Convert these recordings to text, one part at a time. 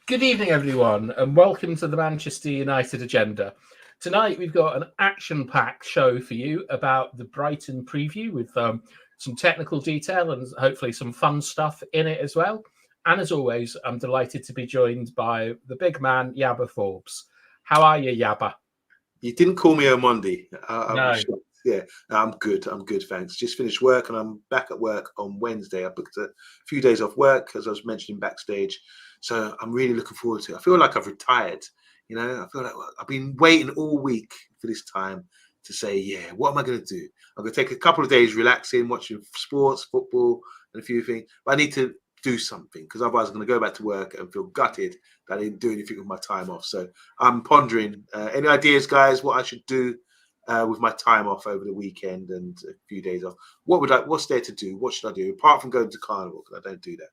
Good evening, everyone, and welcome to the Manchester United Agenda. Tonight, we've got an action-packed show for you about the Brighton preview with some technical detail and hopefully some fun stuff in it as well. And as always, I'm delighted to be joined by the big man, Yabba Forbes. How are you, Yabba? You didn't call me on Monday. No. Yeah, I'm good. I'm good, thanks. Just finished work and I'm back at work on Wednesday. I booked a few days off work, as I was mentioning backstage. So I'm really looking forward to it. I feel like I've retired. You know, I feel like I've been waiting all week for this time to say, yeah, what am I going to do? I'm going to take a couple of days relaxing, watching sports, football, and a few things. But I need to do something because otherwise I'm going to go back to work and feel gutted that I didn't do anything with my time off. So I'm pondering. Any ideas, guys, what I should do with my time off over the weekend and a few days off? What's there to do? What should I do? Apart from going to carnival, because I don't do that.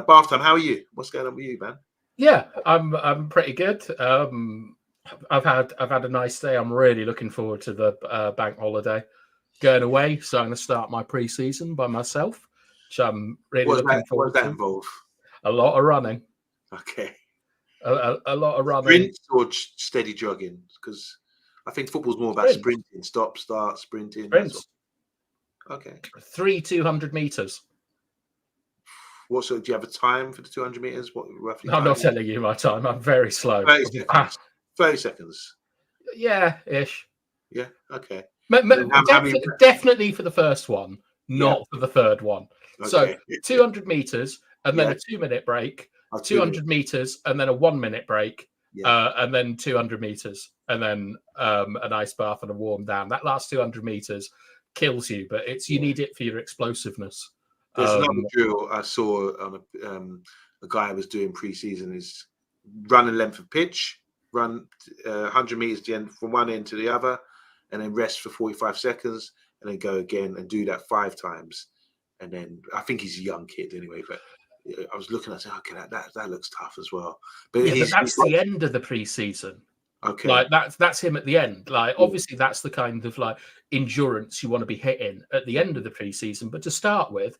Bath time, how are you? What's going on with you, man? Yeah, I'm pretty good. I've had a nice day. I'm really looking forward to the bank holiday, going away. So I'm going to start my pre-season by myself, which I'm really looking forward to. What does that involve? A lot of running. Okay. A lot of running. Sprint or steady jogging? Because I think football's more about sprinting, stop, start, sprinting. Sprints. Okay. 3 200 meters. What sort? Do you have a time for the 200 meters? What roughly? I'm not telling you my time. I'm very slow. 30 seconds. Yeah, ish. Yeah. Okay. Definitely for the first one, not for the third one. Okay. So 200 meters and then a 2-minute break. 200 meters and then a 1-minute break. Yeah. And then 200 meters and then a nice bath and a warm down. That last 200 meters kills you, but you need it for your explosiveness. There's another drill I saw on a guy was doing pre-season is run a length of pitch, run 100 meters to the end from one end to the other, and then rest for 45 seconds, and then go again and do that 5 times. And then I think he's a young kid anyway, but I was looking at it, okay, that looks tough as well. But that's the end of the pre-season. Okay, like that's him at the end. Like obviously that's the kind of like endurance you want to be hitting at the end of the pre-season. But to start with,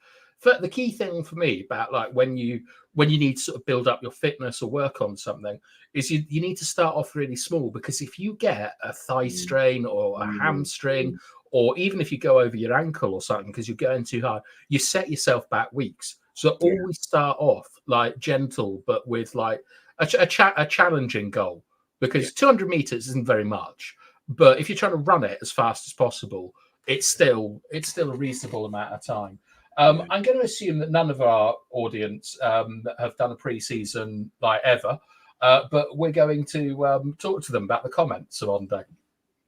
the key thing for me about like when you need to sort of build up your fitness or work on something is you need to start off really small, because if you get a thigh strain or a hamstring, or even if you go over your ankle or something because you're going too hard, you set yourself back weeks. So always start off like gentle, but with like a challenging goal, because 200 meters isn't very much. But if you're trying to run it as fast as possible, it's still a reasonable amount of time. I'm going to assume that none of our audience have done a pre-season like ever, but we're going to talk to them about the comments on Monday.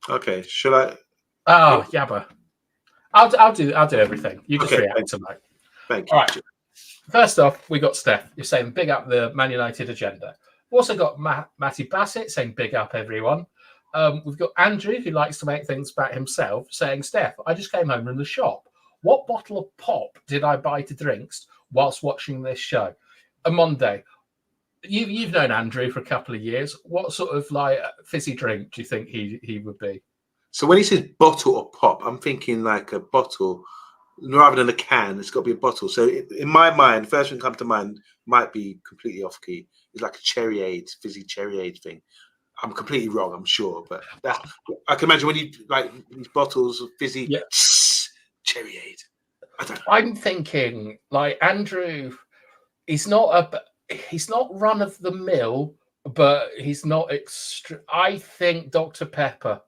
Okay, should I? Yabba. I'll do everything. You just react tonight. Thank you. All right. First off, we got Steph. You're saying big up the Man United agenda. We've also got Matty Bassett saying big up everyone. We've got Andrew, who likes to make things about himself, saying, Steph, I just came home from the shop. What bottle of pop did I buy to drinks whilst watching this show? Monday, you've known Andrew for a couple of years. What sort of like fizzy drink do you think he would be? So when he says bottle of pop, I'm thinking like a bottle rather than a can. It's got to be a bottle. So in my mind, first thing comes to mind might be completely off key. It's like a cherryade, fizzy cherryade thing. I'm completely wrong, I'm sure, but I can imagine when you like these bottles of fizzy. Yeah. Cherryade. I'm thinking like Andrew. He's not run of the mill, but he's not extra. I think Dr. Pepper.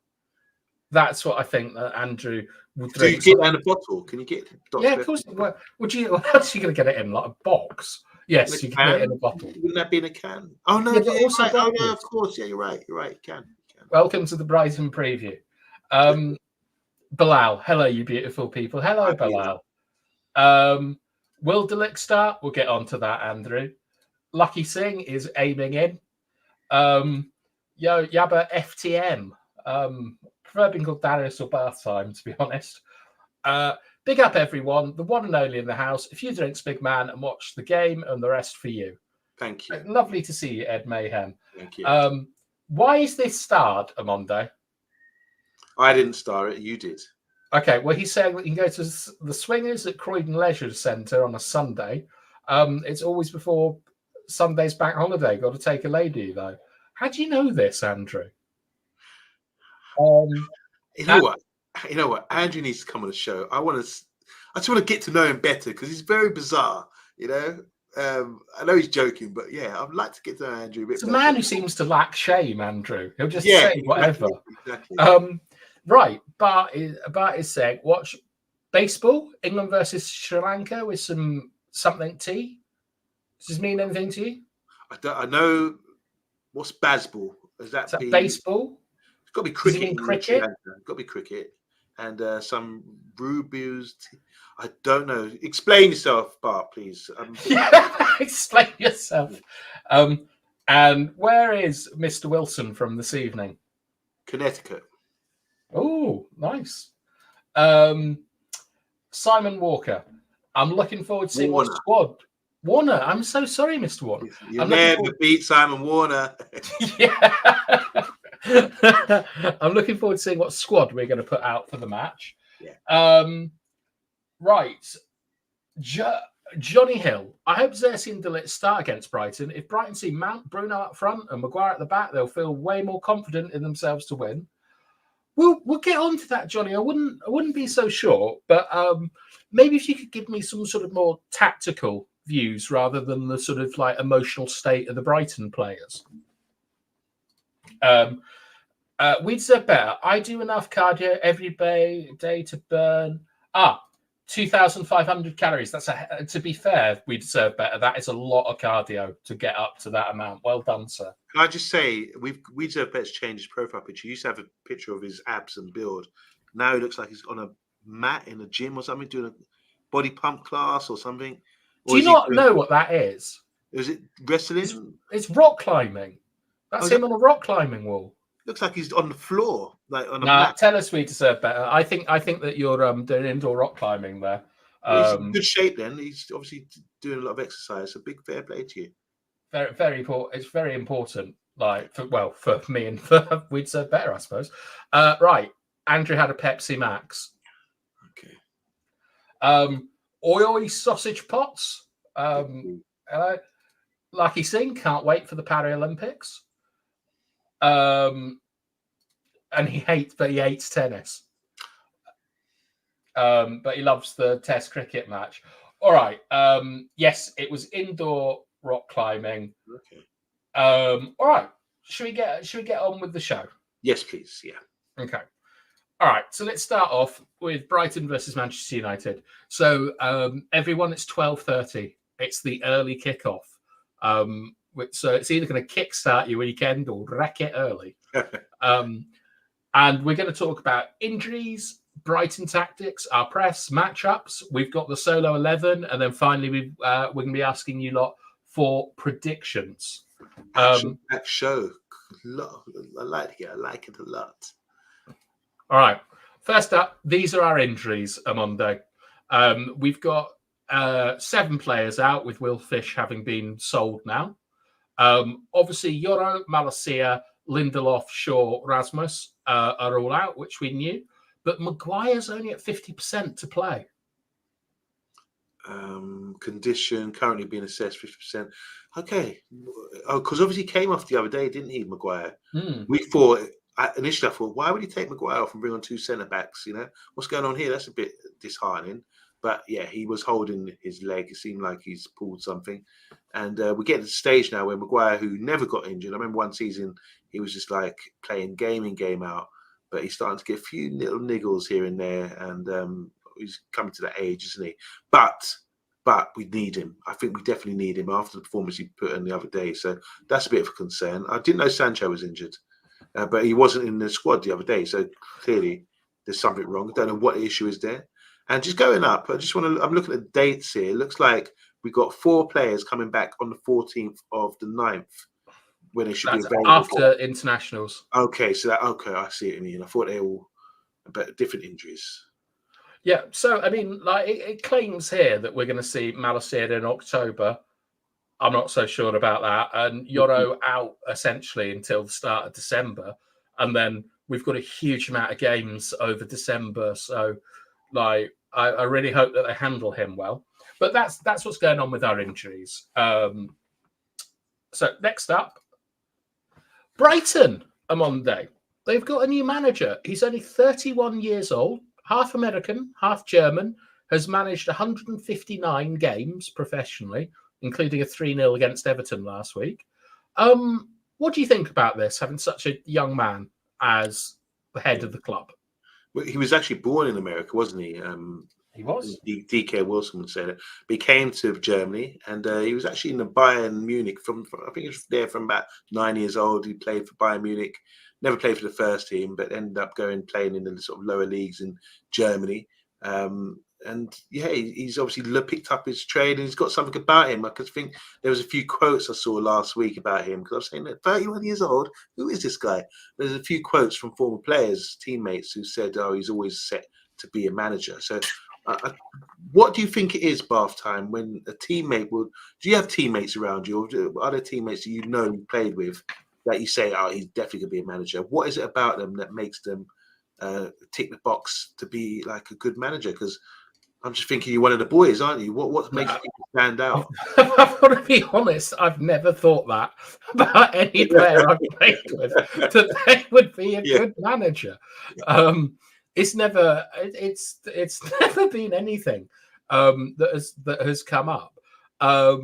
That's what I think that Andrew would drink. Do you get that in a bottle? Can you get Dr. Pepper? Of course. Would you? How else are you going to get it in? Like a box? Yes, you can get it in a bottle. Wouldn't that be in a can? Oh no! Yeah, but also right. Oh no! Of course, yeah, you're right. You're right. You can. Welcome to the Brighton preview. Bilal, hello, you beautiful people. Hello, Bilal. Will Delic start? We'll get on to that, Andrew. Lucky Singh is aiming in. Yo, Yabba FTM. Prefer being called Darius or Bath Time, to be honest. Big up, everyone. The one and only in the house. A few drinks, big man, and watch the game and the rest for you. Thank you. Lovely to see you, Ed Mayhem. Thank you. Why is this starred, Amondo? I didn't star it. You did. Okay, well, he's saying that you can go to the Swingers at Croydon Leisure Centre on a Sunday. It's always before Sunday's bank holiday. Got to take a lady, though. How do you know this, Andrew? You know what? Andrew needs to come on the show. I just want to get to know him better because he's very bizarre. You know, I know he's joking, but yeah, I'd like to get to know Andrew a bit. It's a man who seems to lack shame, Andrew. He'll just say whatever. Exactly. Right, Bart is saying, watch baseball, England versus Sri Lanka with something tea. Does this mean anything to you? I know. What's baseball? Is that baseball? It's got to be cricket. Does it mean cricket? It's got to be cricket. And some Rubius. I don't know. Explain yourself, Bart, please. Explain yourself. And where is Mr. Wilson from this evening? Connecticut. Oh, nice. Simon Walker. I'm looking forward to seeing what squad. Warner, I'm so sorry, Mr. Warner. You never beat Simon Warner. Yeah. I'm looking forward to seeing what squad we're going to put out for the match. Yeah. Right. Johnny Hill. I hope Xerxes and Delit start against Brighton. If Brighton see Mount, Bruno up front and Maguire at the back, they'll feel way more confident in themselves to win. We'll get on to that, Johnny. I wouldn't be so sure, but maybe if you could give me some sort of more tactical views rather than the sort of like emotional state of the Brighton players. We deserve better. I do enough cardio every day to burn 2,500 calories. That's to be fair, we deserve better. That is a lot of cardio to get up to that amount. Well done, sir. Can I just say we deserve better to change his profile picture. He used to have a picture of his abs and build. Now he looks like he's on a mat in a gym or something, doing a body pump class or something. Do you not know what that is? Is it wrestling? It's rock climbing. That's him on a rock climbing wall. Looks like he's on the floor, like on a mat. Tell us we deserve better. I think that you're doing indoor rock climbing there. He's in good shape then. He's obviously doing a lot of exercise. So big fair play to you. Very, very important. It's very important. Like for me and for we deserve better, I suppose. Right. Andrew had a Pepsi Max. Okay. Oily sausage pots. Lucky Singh can't wait for the Paralympics. And he hates tennis. But he loves the Test cricket match. All right. Yes, it was indoor rock climbing. Okay. All right. Should we get on with the show? Yes, please. Yeah. Okay. All right. So let's start off with Brighton versus Manchester United. So everyone, it's 12:30. It's the early kickoff. So it's either going to kickstart your weekend or wreck it early. And we're going to talk about injuries, Brighton tactics, our press, matchups. We've got the solo 11, and then finally we're going to be asking you lot for predictions. That show, I like it a lot. All right. First up, these are our injuries, Amondo. We've got 7 players out, with Will Fish having been sold now. Obviously, Yoro, Malacia, Lindelof, Shaw, Rasmus are all out, which we knew. But Maguire's only at 50% to play. Condition currently being assessed 50%. Okay. Oh, because obviously he came off the other day, didn't he, Maguire? Initially I thought, why would he take Maguire off and bring on 2 centre-backs? You know, what's going on here? That's a bit disheartening. But yeah, he was holding his leg. It seemed like he's pulled something. And we're getting to the stage now where Maguire, who never got injured, I remember one season he was just like playing game in, game out. But he's starting to get a few little niggles here and there. And he's coming to that age, isn't he? But we need him. I think we definitely need him after the performance he put in the other day. So that's a bit of a concern. I didn't know Sancho was injured. But he wasn't in the squad the other day. So clearly there's something wrong. I don't know what the issue is there. And just going up, I'm looking at dates here. It looks like we've got 4 players coming back on the 14th of the 9th. when they should be That's available. after internationals. Okay, so I see what you mean. I thought they all about different injuries. Yeah, so I mean, like it claims here that we're going to see Malacia in October. I'm not so sure about that. And Yoro out essentially until the start of December, and then we've got a huge amount of games over December. So, like, I really hope that they handle him well. But that's what's going on with our injuries. So next up, Brighton on Monday. They've got a new manager. He's only 31 years old, half American, half German, has managed 159 games professionally, including a 3-0 against Everton last week. What do you think about this, having such a young man as the head of the club? Well, he was actually born in America, wasn't he? He was. DK Wilson would say that. But he came to Germany, and he was actually in the Bayern Munich from I think he was there from about 9 years old. He played for Bayern Munich, never played for the first team, but ended up playing in the sort of lower leagues in Germany. And yeah, he's obviously picked up his trade, and he's got something about him. I could think there was a few quotes I saw last week about him, because I was saying that 31 years old, who is this guy? There's a few quotes from former players, teammates, who said, "Oh, he's always set to be a manager." So, what do you think it is, Bath time, when a teammate will? Do you have teammates around you, or are there teammates that you played with that you say, "Oh, he's definitely gonna be a manager"? What is it about them that makes them tick the box to be like a good manager? Because I'm just thinking you're one of the boys, aren't you? What makes you stand out? I've got to be honest, I've never thought that about any player I've played with, that they would be a good manager. It's never been anything that has come up. I've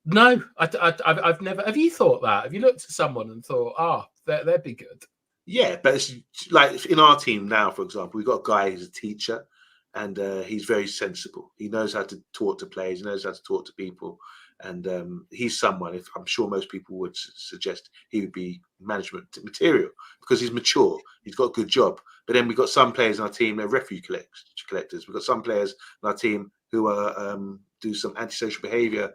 never. Have you thought that? Have you looked at someone and thought, they'd be good? Yeah, but it's like in our team now, for example, we've got a guy who's a teacher, and he's very sensible. He knows how to talk to players. He knows how to talk to people. And he's someone, if I'm sure most people would suggest he would be management material, because he's mature. He's got a good job. But then we've got some players in our team, they're refuge collectors. We've got some players in our team who are do some antisocial behavior,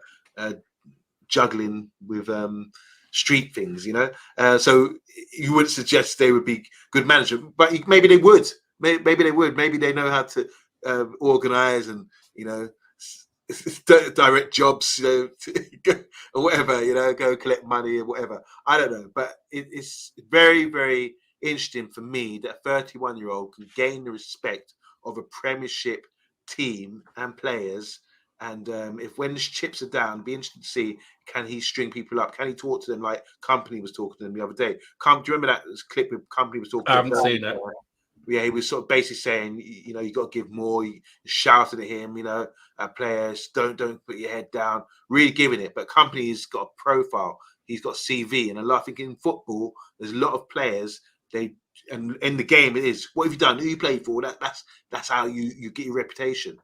juggling with street things, so you wouldn't suggest they would be good management, but maybe they would. Maybe they would. Maybe they know how to organize and direct jobs, or whatever, go collect money or whatever. I don't know, but it's very, very interesting for me that a 31-year-old can gain the respect of a Premiership team and players. And if when the chips are down, be interested to see, can he string people up? Can he talk to them like Company was talking to them the other day? Do you remember that clip with Company was talking? I haven't seen it. Yeah, he was sort of basically saying, you got to give more. He shouted at him, at players, don't put your head down. Really giving it. But Company's got a profile. He's got a CV, and I think in football, there's a lot of players. And in the game, it is, what have you done? Who you played for? That's how you get your reputation.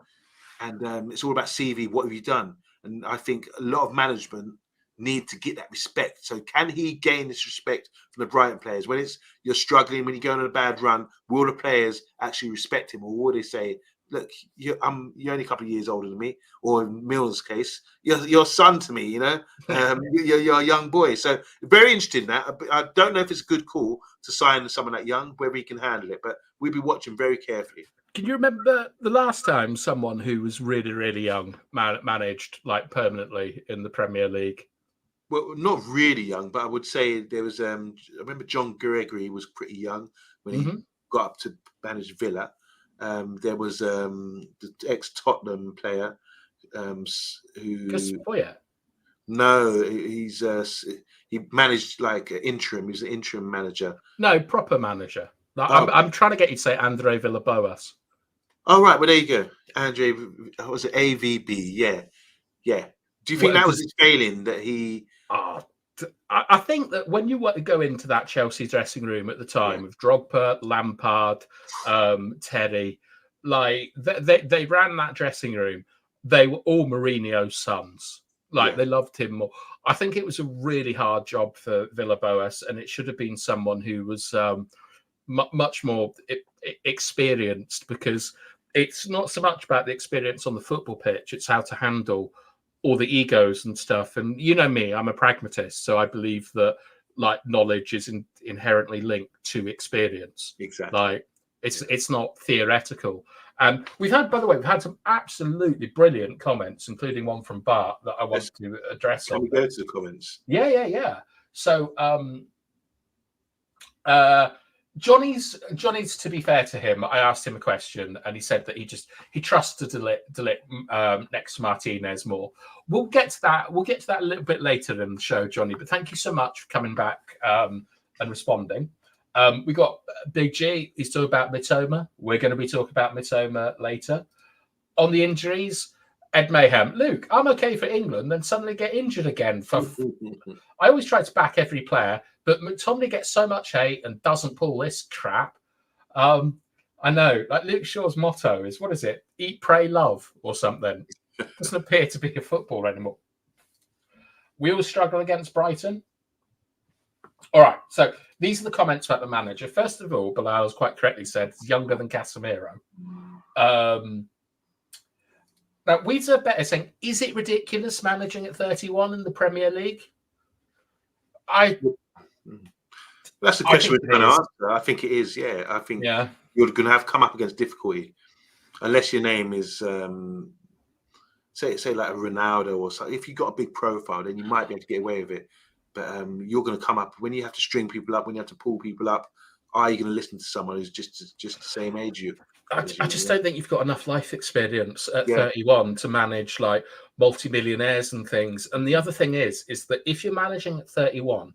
And it's all about CV. What have you done? And I think a lot of management need to get that respect. So can he gain this respect from the Brighton players? When you're struggling, when you're going on a bad run, will the players actually respect him? Or will they say, look, you're only a couple of years older than me, or in Mill's case, you're son to me, you're a young boy. So very interesting that. I don't know if it's a good call to sign someone that young, whether he can handle it, but we'll be watching very carefully. Can you remember the last time someone who was really, really young managed like permanently in the Premier League? Well, not really young, but I would say there was. I remember John Gregory was pretty young when he got up to manage Villa. There was the ex-Tottenham player who. Gus Poyet? No, he managed like an interim. He was an interim manager. No, proper manager. I'm trying to get you to say Andre Villaboas. Oh right, well there you go, Andre. Was it AVB? Yeah. Do you think that was his failing that he? I think that when you go into that Chelsea dressing room at the time with Drogba, Lampard, Terry, like they ran that dressing room. They were all Mourinho's sons. They loved him more. I think it was a really hard job for Villaboas, and it should have been someone who was much more experienced, because it's not so much about the experience on the football pitch, it's how to handle all the egos and stuff. And you know me, I'm a pragmatist, so I believe that like knowledge is inherently linked to experience. Exactly. Like it's not theoretical. And we've had, by the way, we've had some absolutely brilliant comments, including one from Bart that I want to address. Can we go to the comments? Yeah. So Johnny's, to be fair to him, I asked him a question and he said that he trusts De Ligt next to Martinez more. We'll get to that a little bit later in the show, Johnny, but thank you so much for coming back and responding. We got Big G, he's talking about Matoma. We're going to be talking about Matoma later. On the injuries, Ed Mayhem, Luke, I'm okay for England, then suddenly get injured again. I always try to back every player, but McTominay gets so much hate and doesn't pull this crap. I know, like Luke Shaw's motto is, what is it? Eat, pray, love, or something. Doesn't appear to be a footballer anymore. We all struggle against Brighton. All right, so these are the comments about the manager. First of all, Bilal's quite correctly said he's younger than Casemiro. Now, Weeds are better saying, is it ridiculous managing at 31 in the Premier League? That's the question we're trying to answer. I think it is, yeah. I think you're going to have come up against difficulty unless your name is, say like a Ronaldo or something. If you've got a big profile, then you might be able to get away with it. But you're going to come up when you have to string people up, when you have to pull people up. Are you going to listen to someone who's just the same age you? I just don't think you've got enough life experience at 31 to manage like multimillionaires and things. And the other thing is that if you're managing at 31,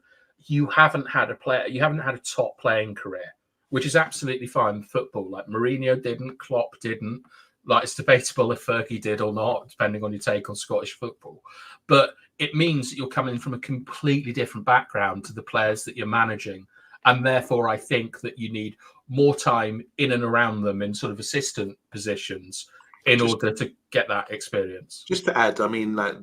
you haven't had a top playing career, which is absolutely fine in football. Like Mourinho didn't, Klopp didn't. Like it's debatable if Fergie did or not, depending on your take on Scottish football. But it means that you're coming from a completely different background to the players that you're managing. And therefore, I think that you need more time in and around them in sort of assistant positions in order to get that experience. Just to add, I mean, like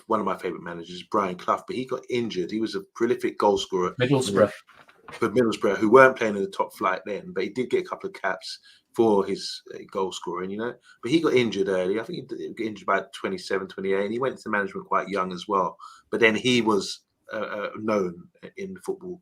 one of my favourite managers is Brian Clough, but he got injured. He was a prolific goal scorer. Middlesbrough, who weren't playing in the top flight then, but he did get a couple of caps for his goal scoring, But he got injured early. I think he got injured by 27, 28, and he went into management quite young as well. But then he was known in football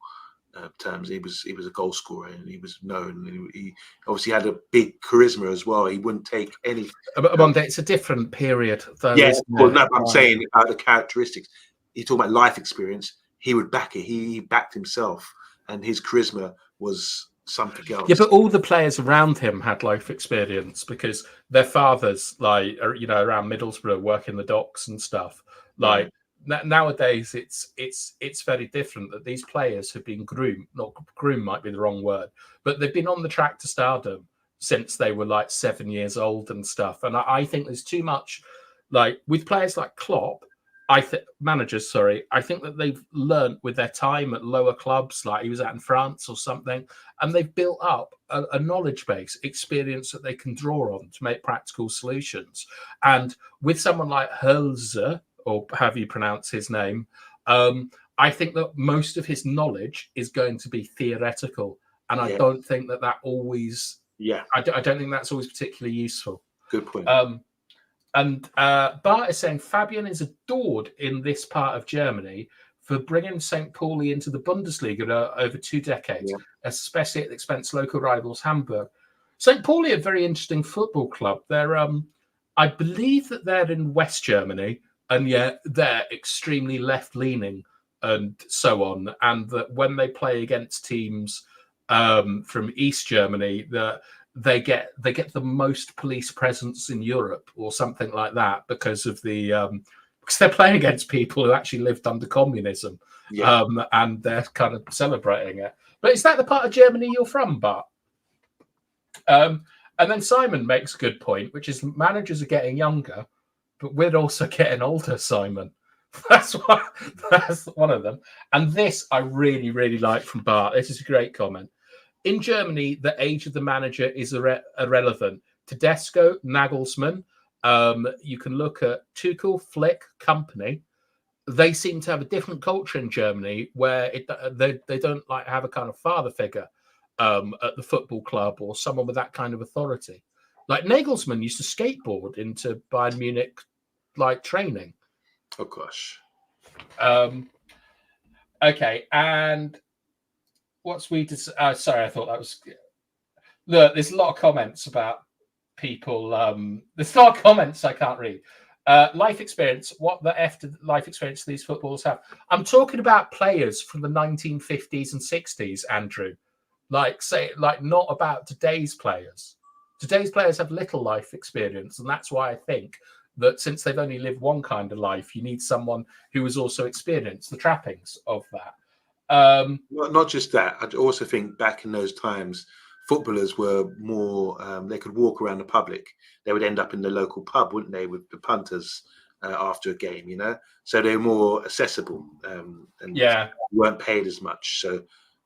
terms. He was a goal scorer and he was known. He obviously had a big charisma as well. He wouldn't take any. It's a different period, though. Yeah, well, no, I'm saying about the characteristics. You're talking about life experience. He would back it. He backed himself, and his charisma was something else. Yeah, but all the players around him had life experience because their fathers, like around Middlesbrough, working the docks and stuff. Like nowadays, it's very different. That these players have been groomed. Not groomed might be the wrong word, but they've been on the track to stardom since they were like 7 years old and stuff. And I think there's too much, like with players like Klopp. I think that they've learned with their time at lower clubs, like he was at in France or something, and they've built up a knowledge base, experience that they can draw on to make practical solutions. And with someone like Hölzer, or however you pronounce his name, I think that most of his knowledge is going to be theoretical, and I don't think that always. Yeah, I don't think that's always particularly useful. Good point. And Bart is saying Fabian is adored in this part of Germany for bringing St. Pauli into the Bundesliga over 2 decades, especially at the expense of local rivals Hamburg. St. Pauli, a very interesting football club. They're, I believe that they're in West Germany, and yet they're extremely left-leaning and so on. And that when they play against teams from East Germany, they get the most police presence in Europe or something like that because of because they're playing against people who actually lived under communism, and they're kind of celebrating it. But is that the part of Germany you're from, Bart? And then Simon makes a good point, which is managers are getting younger, but we're also getting older, Simon. That's one of them. And this I really, really like from Bart. This is a great comment. In Germany, the age of the manager is irrelevant. Tedesco, Nagelsmann, you can look at Tuchel, Flick, company. They seem to have a different culture in Germany where they don't like have a kind of father figure at the football club or someone with that kind of authority. Like Nagelsmann used to skateboard into Bayern Munich like training. Oh gosh. Okay, and what's we sorry, I thought that was. Look, there's a lot of comments about people. There's a lot of comments I can't read. Life experience. What the F did life experience these footballers have? I'm talking about players from the 1950s and 60s, Andrew. Like not about today's players. Today's players have little life experience, and that's why I think that since they've only lived one kind of life, you need someone who has also experienced the trappings of that. Not just that. I also think back in those times, footballers were more. They could walk around the public. They would end up in the local pub, wouldn't they, with the punters after a game? So they're more accessible and weren't paid as much. So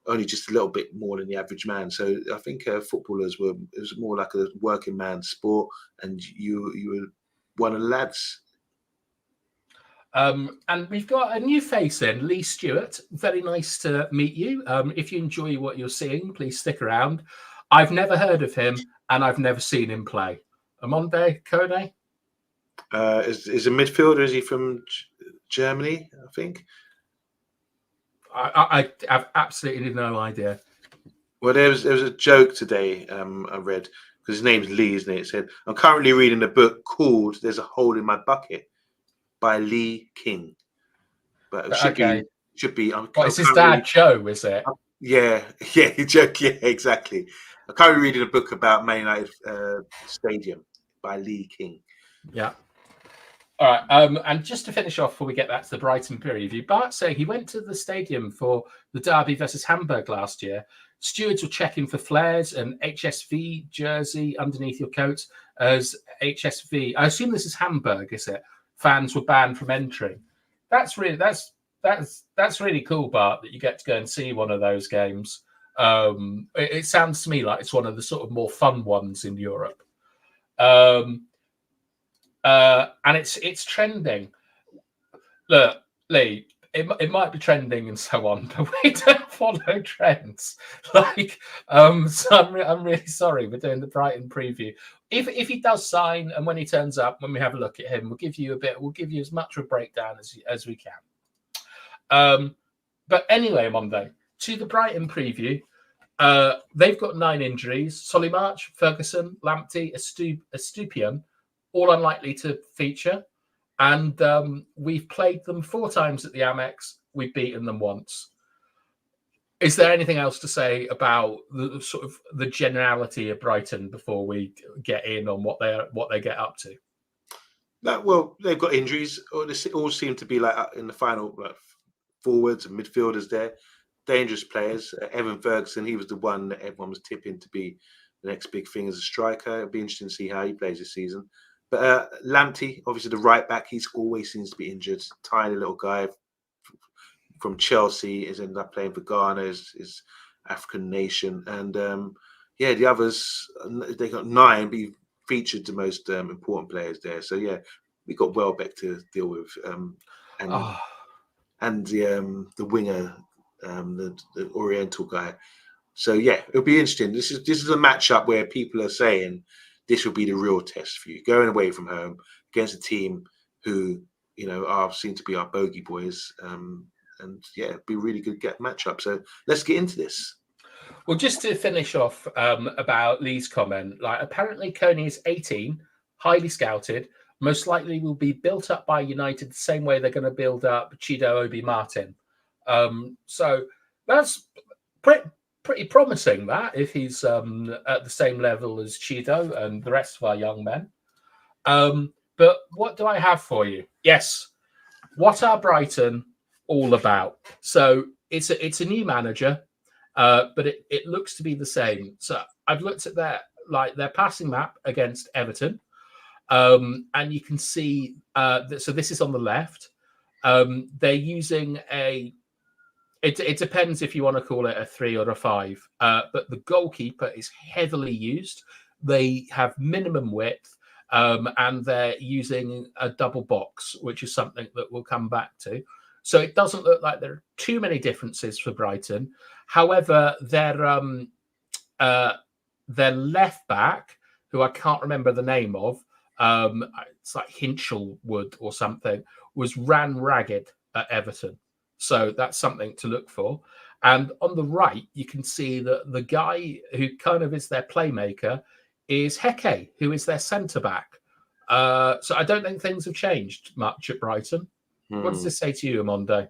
only just a little bit more than the average man. So I think footballers it was more like a working man's sport, and you were one of the lads. And we've got a new face in, Lee Stewart. Very nice to meet you. If you enjoy what you're seeing, please stick around. I've never heard of him, and I've never seen him play. Amonde Kone? Is a midfielder? Is he from Germany, I think? I have absolutely no idea. Well, there was a joke today I read, because his name's Lee, isn't it? It said, I'm currently reading a book called There's a Hole in My Bucket by Lee King. But it should be. It's his dad, Joe, is it? Yeah, joke. Yeah, exactly. I'm currently reading a book about Man United Stadium by Lee King. Yeah. All right. And just to finish off before we get back to the Brighton preview, Bart saying he went to the stadium for the derby versus Hamburg last year. Stewards were checking for flares and HSV jersey underneath your coat as HSV. I assume this is Hamburg, is it? Fans were banned from entering. That's really cool, Bart, that you get to go and see one of those games. It sounds to me like it's one of the sort of more fun ones in Europe. And it's trending. Look, Lee, it might be trending and so on, but we don't follow trends. So I'm really sorry. We're doing the Brighton preview. If he does sign, and when he turns up, when we have a look at him, we'll give you as much of a breakdown as we can. But anyway, Monday to the Brighton preview. They've got 9 injuries: Solly March, Ferguson, Lamptey, Estupiñán, all unlikely to feature. And we've played them 4 times at the Amex. We've beaten them once. Is there anything else to say about the sort of the generality of Brighton before we get in on what they get up to? Well, they've got injuries. They all seem to be like in the final forwards and midfielders there. Dangerous players. Evan Ferguson, he was the one that everyone was tipping to be the next big thing as a striker. It'll be interesting to see how he plays this season. But Lamptey, obviously the right back, he's always seems to be injured. Tiny little guy from Chelsea, is ended up playing for Ghana, his African nation. And the others, they got 9, but he featured the most important players there. So yeah, we got Welbeck to deal with, and the winger, the Oriental guy. So yeah, it'll be interesting. This is a matchup where people are saying this will be the real test for you, going away from home against a team who seem to be our bogey boys. And yeah, it'll be a really good matchup. So let's get into this. Well, just to finish off about Lee's comment, apparently Coney is 18, highly scouted, most likely will be built up by United the same way they're going to build up Chido Obi Martin. So that's pretty promising, that, if he's at the same level as Chido and the rest of our young men. But what do I have for you? Yes. What are Brighton all about? So it's a new manager, but it looks to be the same. So I've looked at their passing map against Everton, and you can see so this is on the left. They're using it depends if you want to call it a 3 or a 5, but the goalkeeper is heavily used. They have minimum width, and they're using a double box, which is something that we'll come back to. So it doesn't look like there are too many differences for Brighton. However, their left back, who I can't remember the name of, it's like Hinchelwood or something, was ran ragged at Everton. So that's something to look for. And on the right, you can see that the guy who kind of is their playmaker is Heke, who is their centre-back. So I don't think things have changed much at Brighton. What does this say to you, Amondo?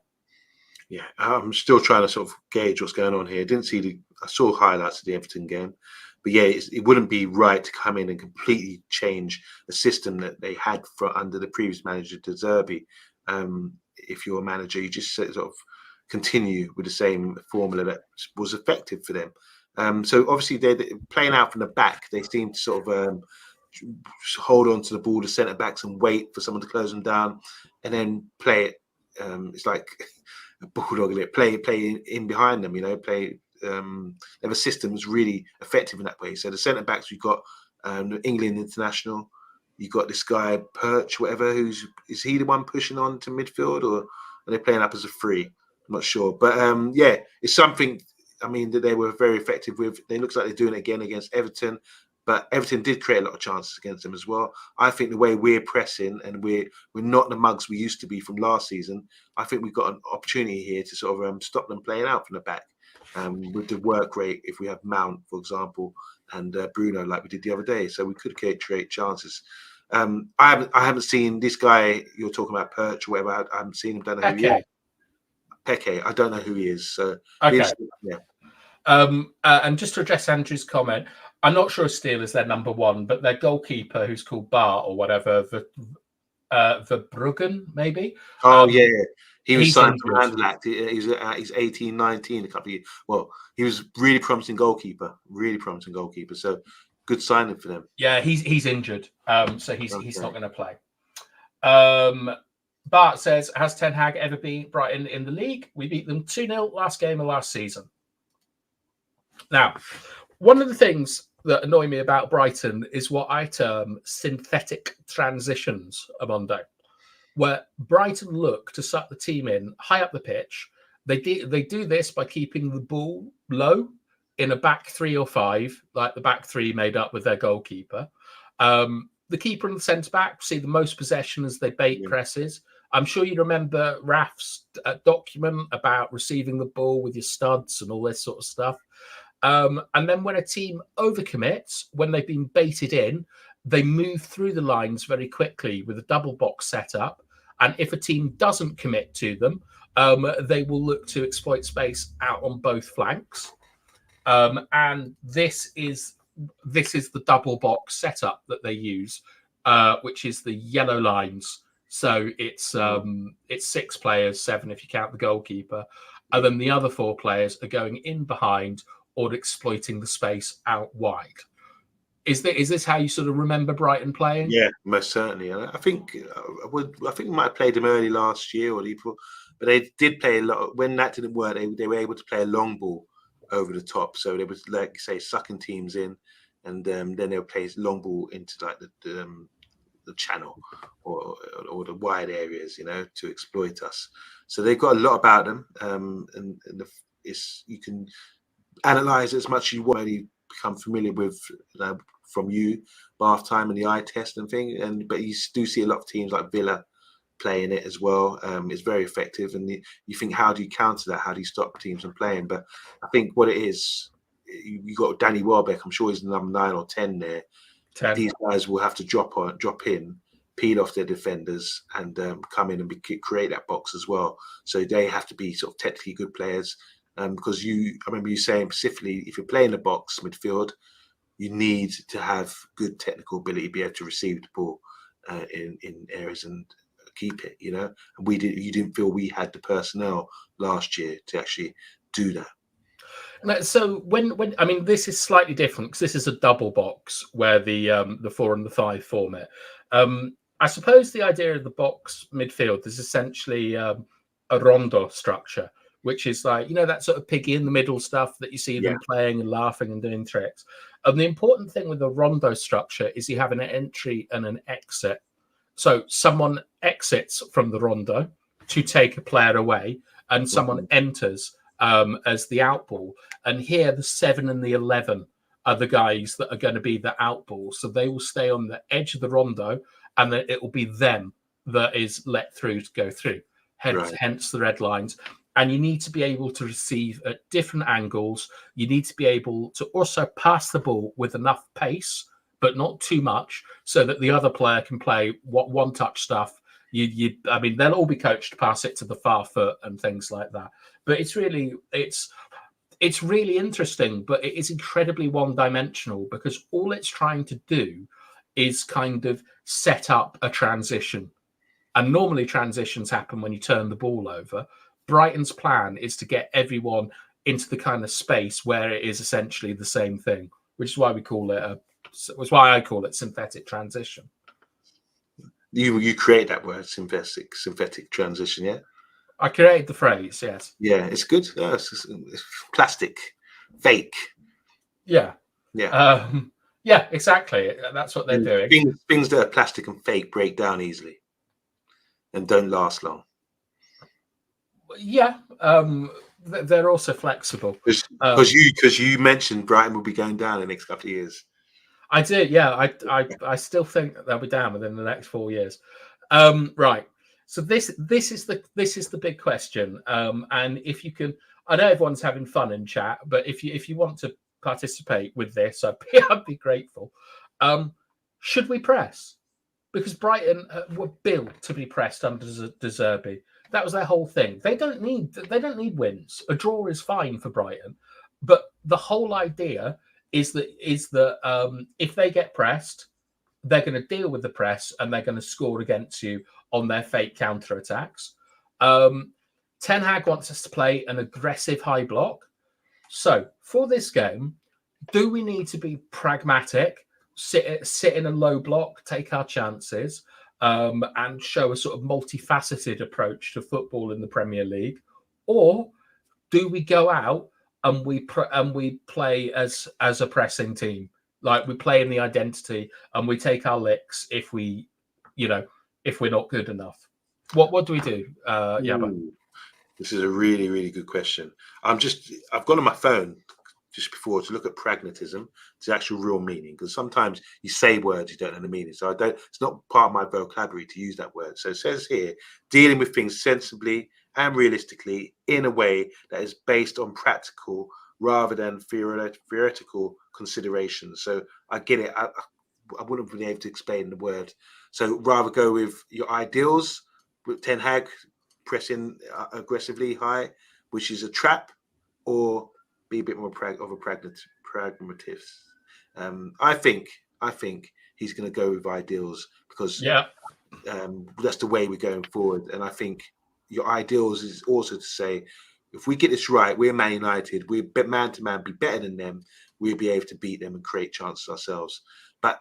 Yeah, I'm still trying to sort of gauge what's going on here. I saw highlights of the Everton game, but yeah, it wouldn't be right to come in and completely change the system that they had under the previous manager, De Zerbi. If you're a manager, you just sort of continue with the same formula that was effective for them. So obviously they're playing out from the back. They seem to sort of hold on to the ball, the centre backs, and wait for someone to close them down, and then play it. It's like a bulldog, play in behind them. Play. Their system is really effective in that way. So the centre backs, we've got the England international. You've got this guy Perch, whatever. Is he the one pushing on to midfield, or are they playing up as a free? I'm not sure, but yeah, it's something. I mean, that they were very effective with. It looks like they're doing it again against Everton, but Everton did create a lot of chances against them as well. I think the way we're pressing, and we're not the mugs we used to be from last season. I think we've got an opportunity here to sort of stop them playing out from the back with the work rate. If we have Mount, for example, and Bruno, like we did the other day, so we could create chances. I haven't seen this guy you're talking about, Perch or whatever. I haven't seen him. Don't know who he is. Peke, I don't know who he is. So okay, yeah. And just to address Andrew's comment, I'm not sure if Steele is their number one, but their goalkeeper, who's called Bar or whatever, Verbruggen, maybe. Oh yeah, he was signed from Anderlecht. He's 18, 19 a couple of years. Well, he was really promising goalkeeper. So good signing for them. Yeah, he's injured, so he's not going to play. Bart says, has Ten Hag ever beat Brighton in the league? We beat them 2-0 last game of last season. Now, one of the things that annoy me about Brighton is what I term synthetic transitions, Amondo, where Brighton look to suck the team in high up the pitch. They do this by keeping the ball low in a back 3 or 5, like the back 3 made up with their goalkeeper. The keeper and the centre-back see the most possession as they bait presses. I'm sure you remember Raf's document about receiving the ball with your studs and all this sort of stuff. And then when a team overcommits, when they've been baited in, they move through the lines very quickly with a double box set up. And if a team doesn't commit to them, they will look to exploit space out on both flanks. And this is the double box setup that they use, which is the yellow lines. So it's 6 players, 7 if you count the goalkeeper, and then the other 4 players are going in behind or exploiting the space out wide. Is this how you sort of remember Brighton playing? Yeah, most certainly. I think we might have played them early last year or before, but they did play a lot. When that didn't work, they were able to play a long ball over the top. So they was, like you say, sucking teams in, and then they would play long ball into like the channel or the wide areas, to exploit us. So they've got a lot about them, and you can analyze as much as you want. You become familiar with from bath time and the eye test and thing, but you do see a lot of teams like Villa playing it as well. It's very effective, and you think, how do you counter that? How do you stop teams from playing? But I think what it is, you got Danny Welbeck. I'm sure he's number 9 or 10 there. 10. These guys will have to drop in, peel off their defenders, and come in and create that box as well. So they have to be sort of technically good players. Because I remember you saying specifically, if you're playing the box midfield, you need to have good technical ability, be able to receive the ball in areas and keep it. And you didn't feel we had the personnel last year to actually do that. So when I mean, this is slightly different because this is a double box where the 4 and the 5 form it. I suppose the idea of the box midfield is essentially a rondo structure, which is like, that sort of piggy in the middle stuff that you see them playing and laughing and doing tricks. And the important thing with the rondo structure is you have an entry and an exit. So someone exits from the rondo to take a player away, and someone enters as the outball. And here the 7 and the 11 are the guys that are going to be the outballs. So they will stay on the edge of the rondo, and then it will be them that is let through to go through. Hence the red lines. And you need to be able to receive at different angles. You need to be able to also pass the ball with enough pace, but not too much, so that the other player can play one-touch stuff. I mean, they'll all be coached to pass it to the far foot and things like that. But it's really interesting, but it is incredibly one-dimensional, because all it's trying to do is kind of set up a transition. And normally transitions happen when you turn the ball over. Brighton's plan is to get everyone into the kind of space where it is essentially the same thing, which is why I call it synthetic transition. You create that word, synthetic transition, yeah? I created the phrase, yes. Yeah, it's good. It's plastic, fake. Yeah. Yeah. Yeah, exactly. That's what they're doing. Things that are plastic and fake break down easily and don't last long. Yeah, they're also flexible. Because you mentioned Brighton will be going down in the next couple of years. I did, yeah. I still think that they'll be down within the next 4 years. Right. So this is the big question. And if you can, I know everyone's having fun in chat, but if you want to participate with this, I'd be grateful. Should we press? Because Brighton were built to be pressed under De Zerbi. That was their whole thing. They don't need wins. A draw is fine for Brighton, but the whole idea is that if they get pressed, they're going to deal with the press and they're going to score against you on their fake counter attacks. Ten Hag wants us to play an aggressive high block. So for this game, do we need to be pragmatic, sit in a low block, take our chances, and show a sort of multifaceted approach to football in the Premier League, or do we go out and we play as a pressing team, like we play in the identity and we take our licks if we're not good enough? What do we do? Yabba? This is a really, really good question. I've gone on my phone just before to look at pragmatism, the actual real meaning, because sometimes you say words you don't know the meaning. So it's not part of my vocabulary to use that word. So it says here, dealing with things sensibly and realistically in a way that is based on practical rather than theoretical considerations. So I get it. I wouldn't have been able to explain the word. So rather go with your ideals with Ten Hag pressing aggressively high, which is a trap, or be a bit more of a pragmatist. I think he's going to go with ideals, because that's the way we're going forward. And I think your ideals is also to say, if we get this right, we're Man United, we're man to man, be better than them, we'll be able to beat them and create chances ourselves. But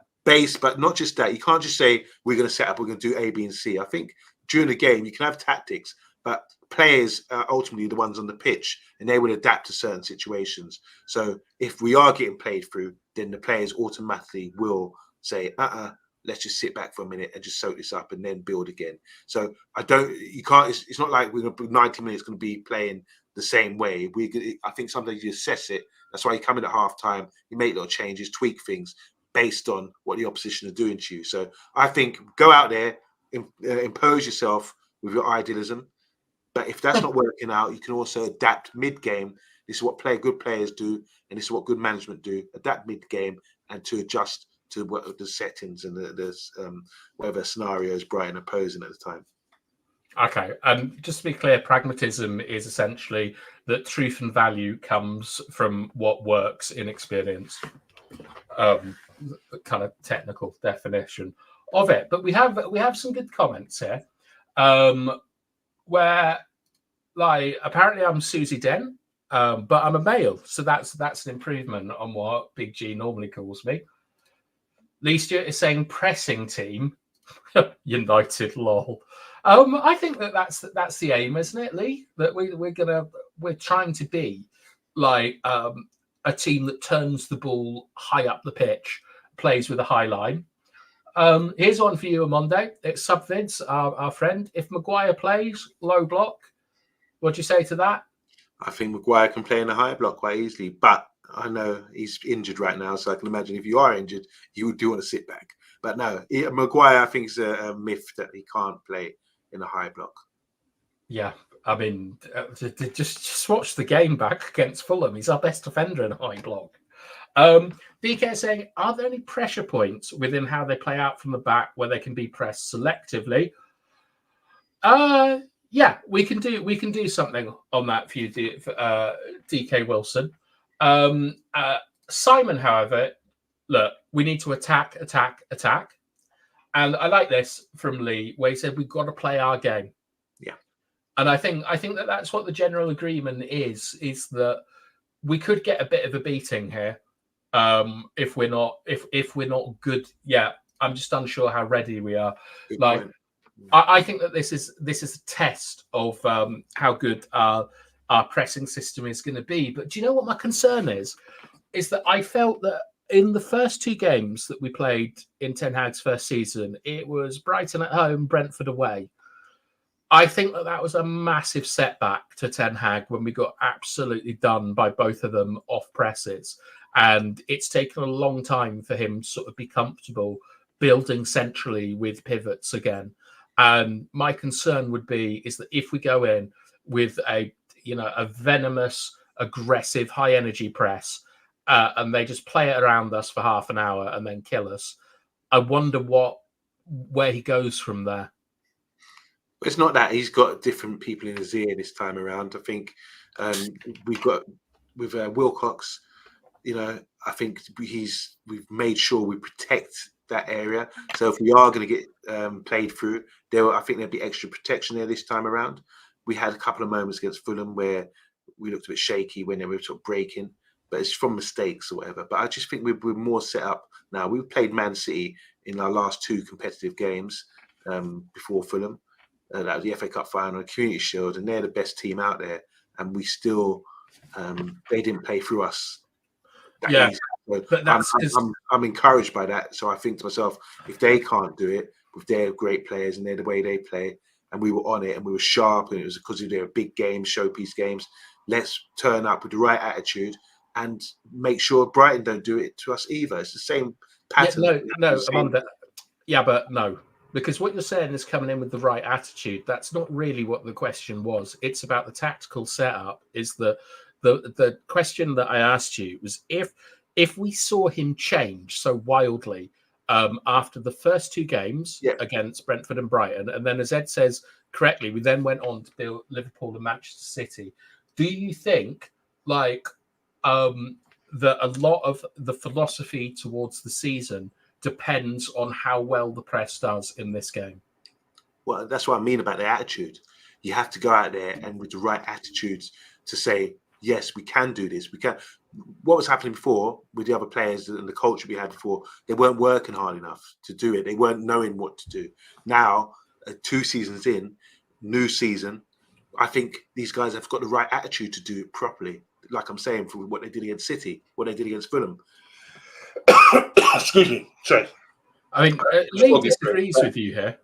not just that. You can't just say we're going to do A, B, and C. I think during the game you can have tactics, but players are ultimately the ones on the pitch, and they will adapt to certain situations. So if we are getting played through, then the players automatically will say, let's just sit back for a minute and just soak this up and then build again. So it's not like we're going to be 90 minutes going to be playing the same way. I think sometimes you assess it. That's why you come in at half time, you make little changes, tweak things based on what the opposition are doing to you. So I think go out there, impose yourself with your idealism. But if that's not working out, you can also adapt mid-game. This is what good players do, and this is what good management do. Adapt mid-game and to adjust to what the settings and the whatever scenarios Brighton are posing at the time. Okay, just to be clear, pragmatism is essentially that truth and value comes from what works in experience. The kind of technical definition of it. But we have some good comments here. Where, like, apparently I'm Susie Den, but I'm a male, so that's an improvement on what Big G normally calls me. Lee Stewart is saying pressing team, United, lol. I think that's the aim, isn't it, Lee? That we're trying to be like a team that turns the ball high up the pitch, plays with a high line. Here's one for you, Amonde. It's Subvids, our friend. If Maguire plays low block, what do you say to that? I think Maguire can play in a high block quite easily, but I know he's injured right now, so I can imagine if you are injured, you would do want to sit back. But no, Maguire, I think, is a myth that he can't play in a high block. Yeah, I mean, just watch the game back against Fulham. He's our best defender in a high block. BK saying, are there any pressure points within how they play out from the back where they can be pressed selectively? Yeah, we can do something on that for you, DK Wilson. Simon, however, look, we need to attack. And I like this from Lee, where he said we've got to play our game. Yeah. And I think that that's what the general agreement is that we could get a bit of a beating here if we're not good. Yeah, I'm just unsure how ready we are. Good like point. I think that this is a test of how good our pressing system is going to be. But do you know what my concern is? Is that I felt that in the first two games that we played in Ten Hag's first season, it was Brighton at home, Brentford away. I think that was a massive setback to Ten Hag when we got absolutely done by both of them off presses. And it's taken a long time for him to sort of be comfortable building centrally with pivots again. And my concern would be is that if we go in with a venomous, aggressive, high energy press, and they just play it around us for half an hour and then kill us, I wonder where he goes from there. It's not that he's got different people in his ear this time around. I think we've got with Wilcox. I think we've made sure we protect that area. So if we are going to get played through, I think there'll be extra protection there this time around. We had a couple of moments against Fulham where we looked a bit shaky when they were sort of breaking, but it's from mistakes or whatever. But I just think we're more set up now. We've played Man City in our last two competitive games before Fulham. That was the FA Cup final, Community Shield, and they're the best team out there. And we still, they didn't play through us. Yeah, so but I'm encouraged by that. So I think to myself, if they can't do it with their great players and the way they play, and we were on it and we were sharp, and it was because they were big games, showpiece games. Let's turn up with the right attitude and make sure Brighton don't do it to us either. It's the same pattern. Yeah, but no. Because what you're saying is coming in with the right attitude. That's not really what the question was. It's about the tactical setup. Is the question that I asked you was if we saw him change so wildly after the first two games against Brentford and Brighton, and then as Ed says correctly, we then went on to build Liverpool and Manchester City. Do you think that a lot of the philosophy towards the season depends on how well the press does in this game? Well, that's what I mean about the attitude. You have to go out there and with the right attitudes to say, yes, we can do this. We can. What was happening before with the other players and the culture we had before, they weren't working hard enough to do it. They weren't knowing what to do. Now, 2 seasons in, new season, I think these guys have got the right attitude to do it properly. Like I'm saying, for what they did against City, what they did against Fulham. Excuse me. Sorry. I mean, Lee disagrees with you here.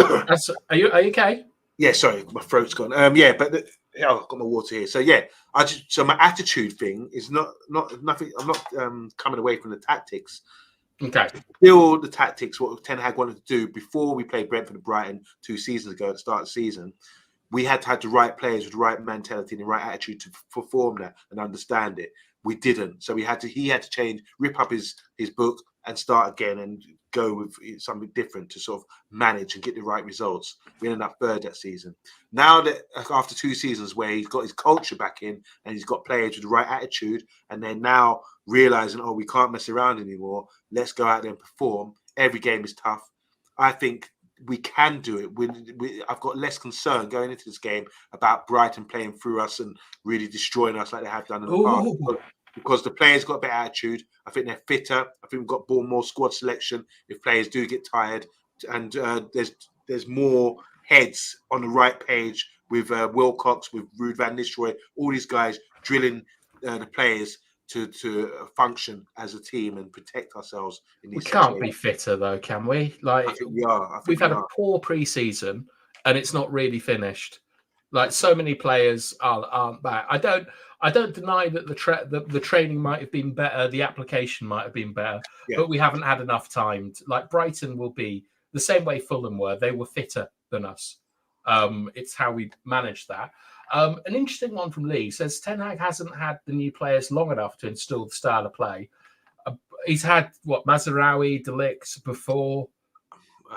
Are you okay? Yeah, sorry, my throat's gone. I've got my water here. So yeah, so my attitude thing is not nothing. I'm not coming away from the tactics. Okay. Still the tactics, what Ten Hag wanted to do before we played Brentford and Brighton 2 seasons ago at the start of the season. We had to have the right players with the right mentality and the right attitude to perform that and understand it. We didn't. So he had to change, rip up his book and start again and go with something different to sort of manage and get the right results. We ended up third that season. Now that after 2 seasons where he's got his culture back in and he's got players with the right attitude and they're now realizing, we can't mess around anymore. Let's go out there and perform. Every game is tough. I think we can do it. I've got less concern going into this game about Brighton playing through us and really destroying us like they have done in the past. Because the players got a better attitude. I think they're fitter. I think we've got more squad selection if players do get tired. And there's more heads on the right page with Wilcox, with Ruud van Nistelrooy, all these guys drilling the players to function as a team and protect ourselves in these situations. We can't be fitter though, can we? I think we are. We've had a poor pre-season and it's not really finished. Like so many players aren't back. I don't deny that the training might have been better, the application might have been better, but we haven't had enough time. Like Brighton will be the same way Fulham were. They were fitter than us. It's how we managed that. An interesting one from Lee says Ten Hag hasn't had the new players long enough to install the style of play. He's had what Mazraoui, De Ligt before.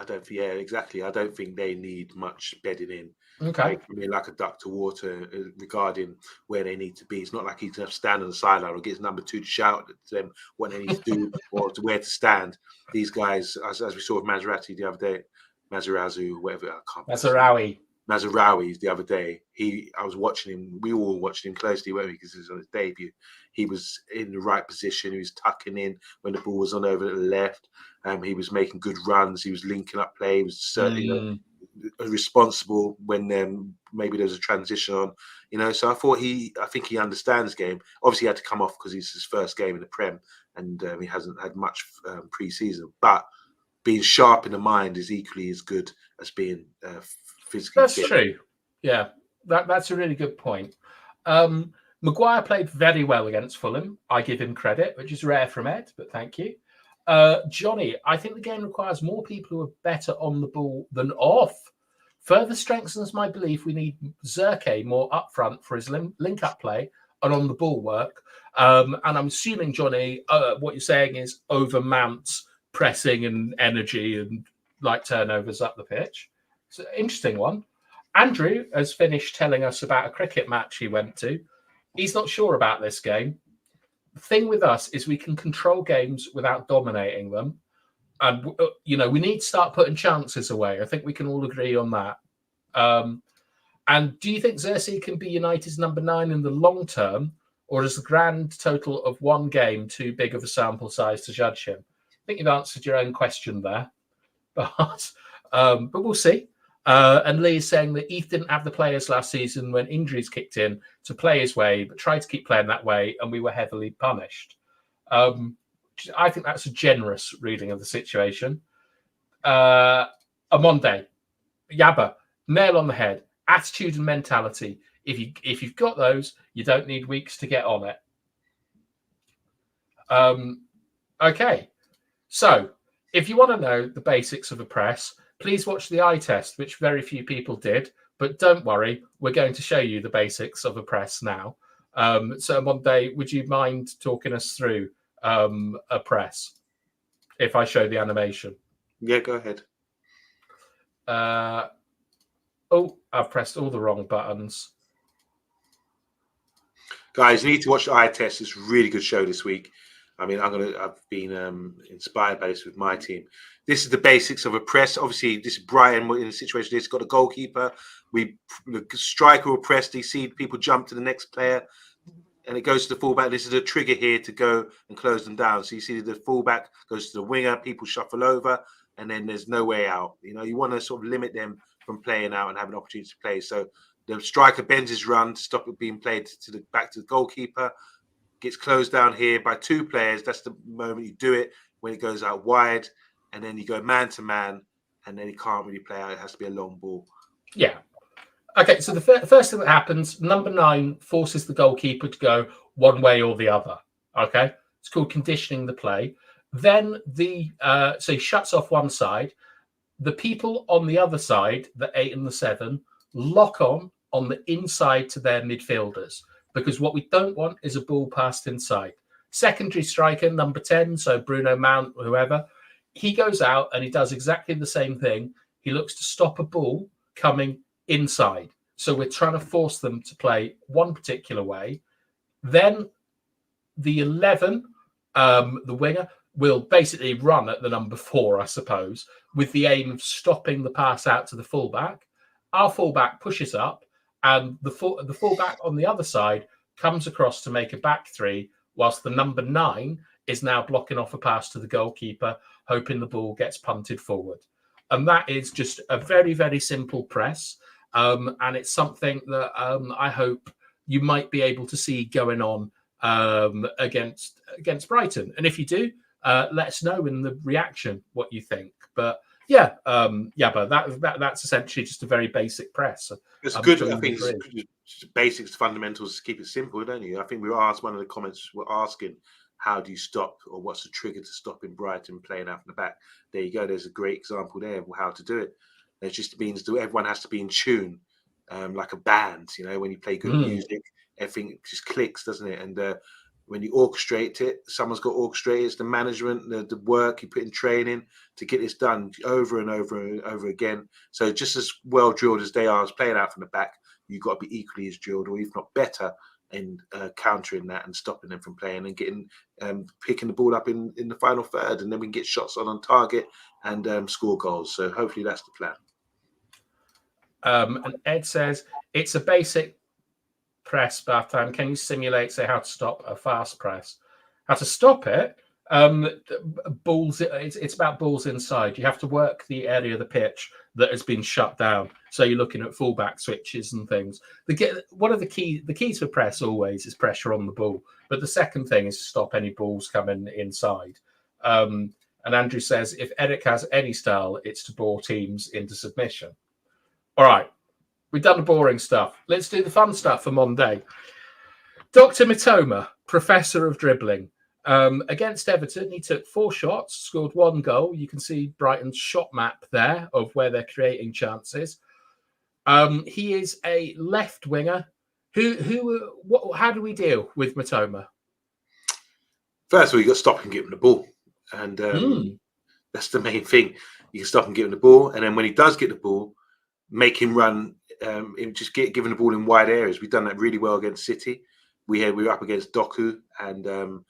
Exactly. I don't think they need much bedding in. Okay. Like a duck to water regarding where they need to be. It's not like he's going to stand on the sideline or get his number 2 to shout to them what they need to do or to where to stand. These guys, as we saw with Mazraoui the other day, Mazraoui the other day. I was watching him. We all watched him closely, weren't we? Because he was on his debut. He was in the right position. He was tucking in when the ball was on over to the left. He was making good runs. He was linking up play. He was certainly responsible when maybe there was a transition on. So I think he understands the game. Obviously, he had to come off because it's his first game in the Prem, and he hasn't had much pre-season. But being sharp in the mind is equally as good as being physically That's fit. true. Yeah, that's a really good point. Maguire played very well against Fulham. I give him credit, which is rare from Ed, but thank you. Johnny, I think the game requires more people who are better on the ball than off. Further strengthens my belief we need Zerke more up front for his link-up play and on the ball work. And I'm assuming, Johnny, what you're saying is over Mount's pressing and energy and like turnovers up the pitch. It's an interesting one. Andrew has finished telling us about a cricket match he went to. He's not sure about this game. The thing with us is we can control games without dominating them. And, we need to start putting chances away. I think we can all agree on that. And do you think Xerxes can be United's number 9 in the long term, or is the grand total of one game too big of a sample size to judge him? I think you've answered your own question there. But we'll see. And Lee is saying that Eth didn't have the players last season when injuries kicked in to play his way, but tried to keep playing that way, and we were heavily punished. I think that's a generous reading of the situation. Amonde, Yabba, nail on the head. Attitude and mentality. If you've got those, you don't need weeks to get on it. Okay, so if you want to know the basics of a press, please watch the eye test, which very few people did. But don't worry, we're going to show you the basics of a press now. So Amonde, would you mind talking us through a press if I show the animation? Yeah, go ahead. I've pressed all the wrong buttons. Guys, you need to watch the eye test. It's a really good show this week. I mean, I've been inspired by this with my team. This is the basics of a press. Obviously, this is Brighton in a situation. It's got a goalkeeper. The striker will press. They see people jump to the next player, and it goes to the fullback. This is a trigger here to go and close them down. So you see the fullback goes to the winger. People shuffle over, and then there's no way out. You want to sort of limit them from playing out and have an opportunity to play. So the striker bends his run to stop it being played back to the goalkeeper. Gets closed down here by 2 players. That's the moment you do it, when it goes out wide, and then you go man to man, and then he can't really play out. It has to be a long ball. Yeah. Okay, so the first thing that happens, number 9 forces the goalkeeper to go one way or the other. Okay, it's called conditioning the play. Then so he shuts off one side. The people on the other side, the 8 and the 7, lock on the inside to their midfielders, because what we don't want is a ball passed inside. Secondary striker, number 10, so Bruno, Mount, whoever, he goes out and he does exactly the same thing. He looks to stop a ball coming inside. So we're trying to force them to play one particular way. Then the 11, the winger, will basically run at the number 4, I suppose, with the aim of stopping the pass out to the fullback. Our fullback pushes up, and the fullback on the other side comes across to make a back 3, whilst the number 9 is now blocking off a pass to the goalkeeper, hoping the ball gets punted forward. And that is just a very, very simple press. And it's something that I hope you might be able to see going on against Brighton. And if you do, let us know in the reaction what you think. But Yeah, but that's essentially just a very basic press. It's I'm good. sure I you think agree. it's basics, fundamentals. Keep it simple, don't you? I think we were asked, one of the comments were asking, how do you stop, or what's the trigger to stopping Brighton playing out from the back? There you go. There's a great example there of how to do it. It just means that everyone has to be in tune, like a band. You know, when you play good Mm. music, everything just clicks, doesn't it? And when you orchestrate it, someone's got to orchestrate it. It's the management, the work you put in training to get this done over and over and over again. So just as well drilled as they are as playing out from the back, you've got to be equally as drilled, or if not better, in countering that and stopping them from playing and getting picking the ball up in the final third, and then we can get shots on target and score goals. So hopefully that's the plan. And Ed says it's a basic press, but can you simulate, say, how to stop a fast press? How to stop it? Balls. It's about balls inside. You have to work the area of the pitch that has been shut down. So you're looking at fullback switches and things. One of the keys for press always is pressure on the ball. But the second thing is to stop any balls coming inside. And Andrew says if Eric has any style, it's to bore teams into submission. All right. We've done the boring stuff. Let's do the fun stuff for Monday. Dr. Matoma, professor of dribbling. Against Everton, he took 4 shots, scored 1 goal. You can see Brighton's shot map there of where they're creating chances. He is a left winger. How do we deal with Matoma? First of all, you got to stop him giving the ball. And that's the main thing. You can stop him giving the ball. And then when he does get the ball, make him run, just giving the ball in wide areas. We've done that really well against City. We were up against Doku and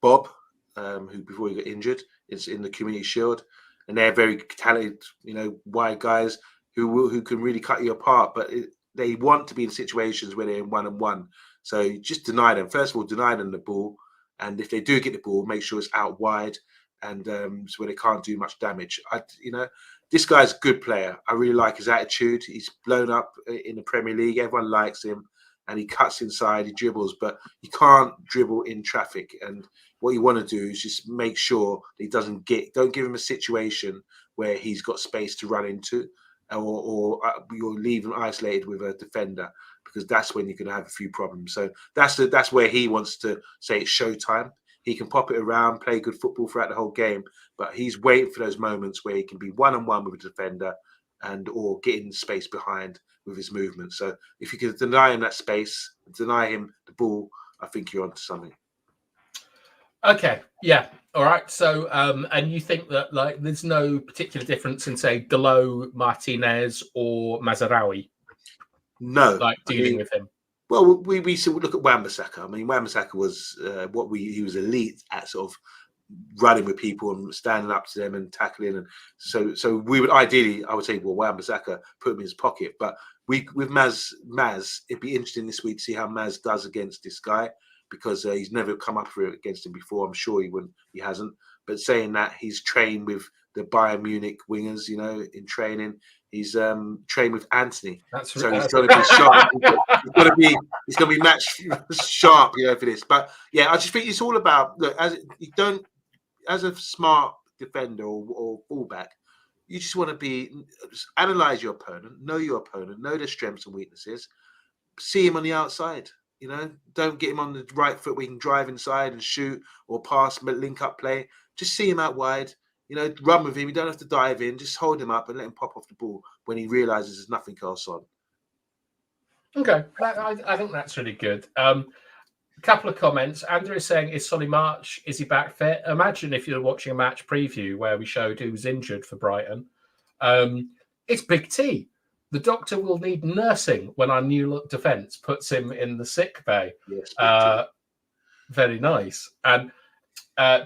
Bob, who before he got injured, is in the Community Shield, and they're very talented, wide guys who can really cut you apart. But they want to be in situations where they're in 1-on-1. So just deny them. First of all, deny them the ball, and if they do get the ball, make sure it's out wide and so where they can't do much damage. This guy's a good player. I really like his attitude. He's blown up in the Premier League. Everyone likes him. And he cuts inside, he dribbles, but you can't dribble in traffic. And what you want to do is just make sure that he don't give him a situation where he's got space to run into, or you'll leave him isolated with a defender, because that's when you're going to have a few problems. So that's where he wants to say it's showtime. He can pop it around, play good football throughout the whole game, but he's waiting for those moments where he can be 1-on-1 with a defender or get in space behind with his movement. So if you can deny him that space, deny him the ball, I think you're onto something. Okay, yeah, all right. So, and you think that there's no particular difference in, say, Delo, Martinez, or Mazarawi? No, dealing with him. Well, we look at Wan-Bissaka. I mean, Wan-Bissaka was he was elite at sort of running with people and standing up to them and tackling, and so we would ideally, I would say, well, Wan-Bissaka, put him in his pocket. But with Maz, it'd be interesting this week to see how Maz does against this guy, because he's never come up for it against him before. I'm sure he hasn't. But saying that, he's trained with the Bayern Munich wingers, in training. He's trained with Anthony. He's got to be sharp. He's got to be match sharp, for this. But yeah, I just think it's all about, look, as a smart defender or fullback, you just want to analyze your opponent, know their strengths and weaknesses, see him on the outside. Don't get him on the right foot where he can drive inside and shoot or pass, link up play. Just see him out wide. Run with him. You don't have to dive in. Just hold him up and let him pop off the ball when he realizes there's nothing else on. Okay, I think that's really good. A couple of comments. Andrew is saying, is Solly March, is he back fit? Imagine if you're watching a match preview where we showed who was injured for Brighton. It's Big T. The doctor will need nursing when our new look defence puts him in the sick bay. Yes, very nice. And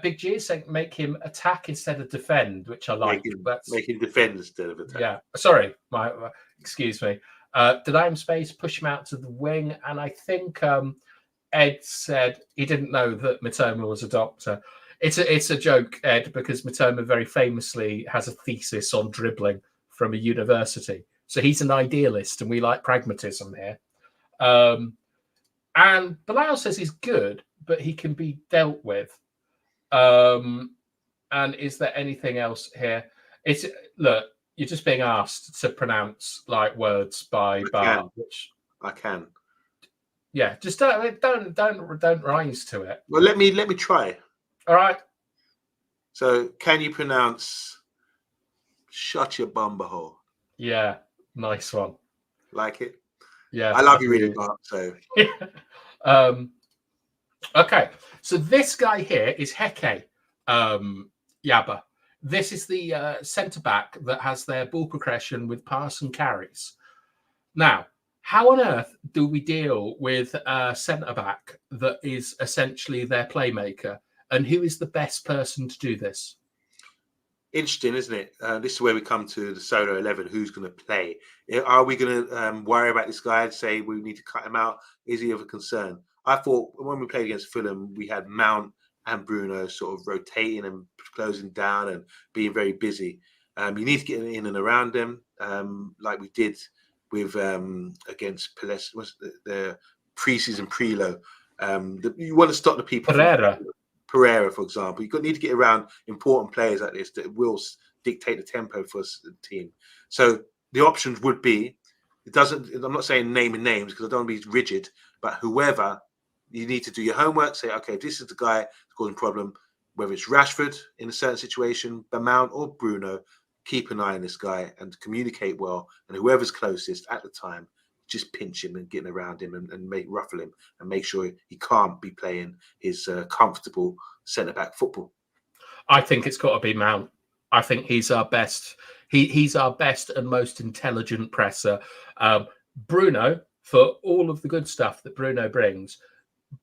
Big G is saying make him attack instead of defend, which I like. Make him defend instead of attack. Yeah, sorry, excuse me. Deny him space, push him out to the wing, and I think Ed said he didn't know that Matoma was a doctor. It's a joke, Ed, because Matoma very famously has a thesis on dribbling from a university. So he's an idealist, and we like pragmatism here. And Bilal says he's good, but he can be dealt with. And is there anything else here? It's look, you're just being asked to pronounce like words by bar, which I can. Yeah, just don't rise to it. Well, let me try. All right. So, can you pronounce "shut your bumper hole"? Yeah, nice one. Like it? Yeah, I love you really, Mark. So, okay. So this guy here is Heke Yaba. This is the centre back that has their ball progression with pass and carries. Now, how on earth do we deal with a centre back that is essentially their playmaker? And who is the best person to do this? interesting, isn't it? This is where we come to the solo 11. Who's going to play? Are we going to worry about this guy and say we need to cut him out? Is he of a concern? I thought when we played against Fulham, we had Mount and Bruno sort of rotating and closing down and being very busy. You need to get in and around them, like we did with against Palace, was the pre-season preload. You want to stop the people. Pereira, for example, you need to get around important players like this that will dictate the tempo for the team. So the options would be, it doesn't. I'm not saying naming names because I don't want to be rigid, but whoever, you need to do your homework. Say, okay, if this is the guy that's causing problem, whether it's Rashford in a certain situation, Mount or Bruno, keep an eye on this guy and communicate well. And whoever's closest at the time, just pinch him and getting around him and ruffle him and make sure he can't be playing his comfortable centre-back football. I think it's got to be Mount. I think he's our best. He's our best and most intelligent presser. Bruno, for all of the good stuff that Bruno brings,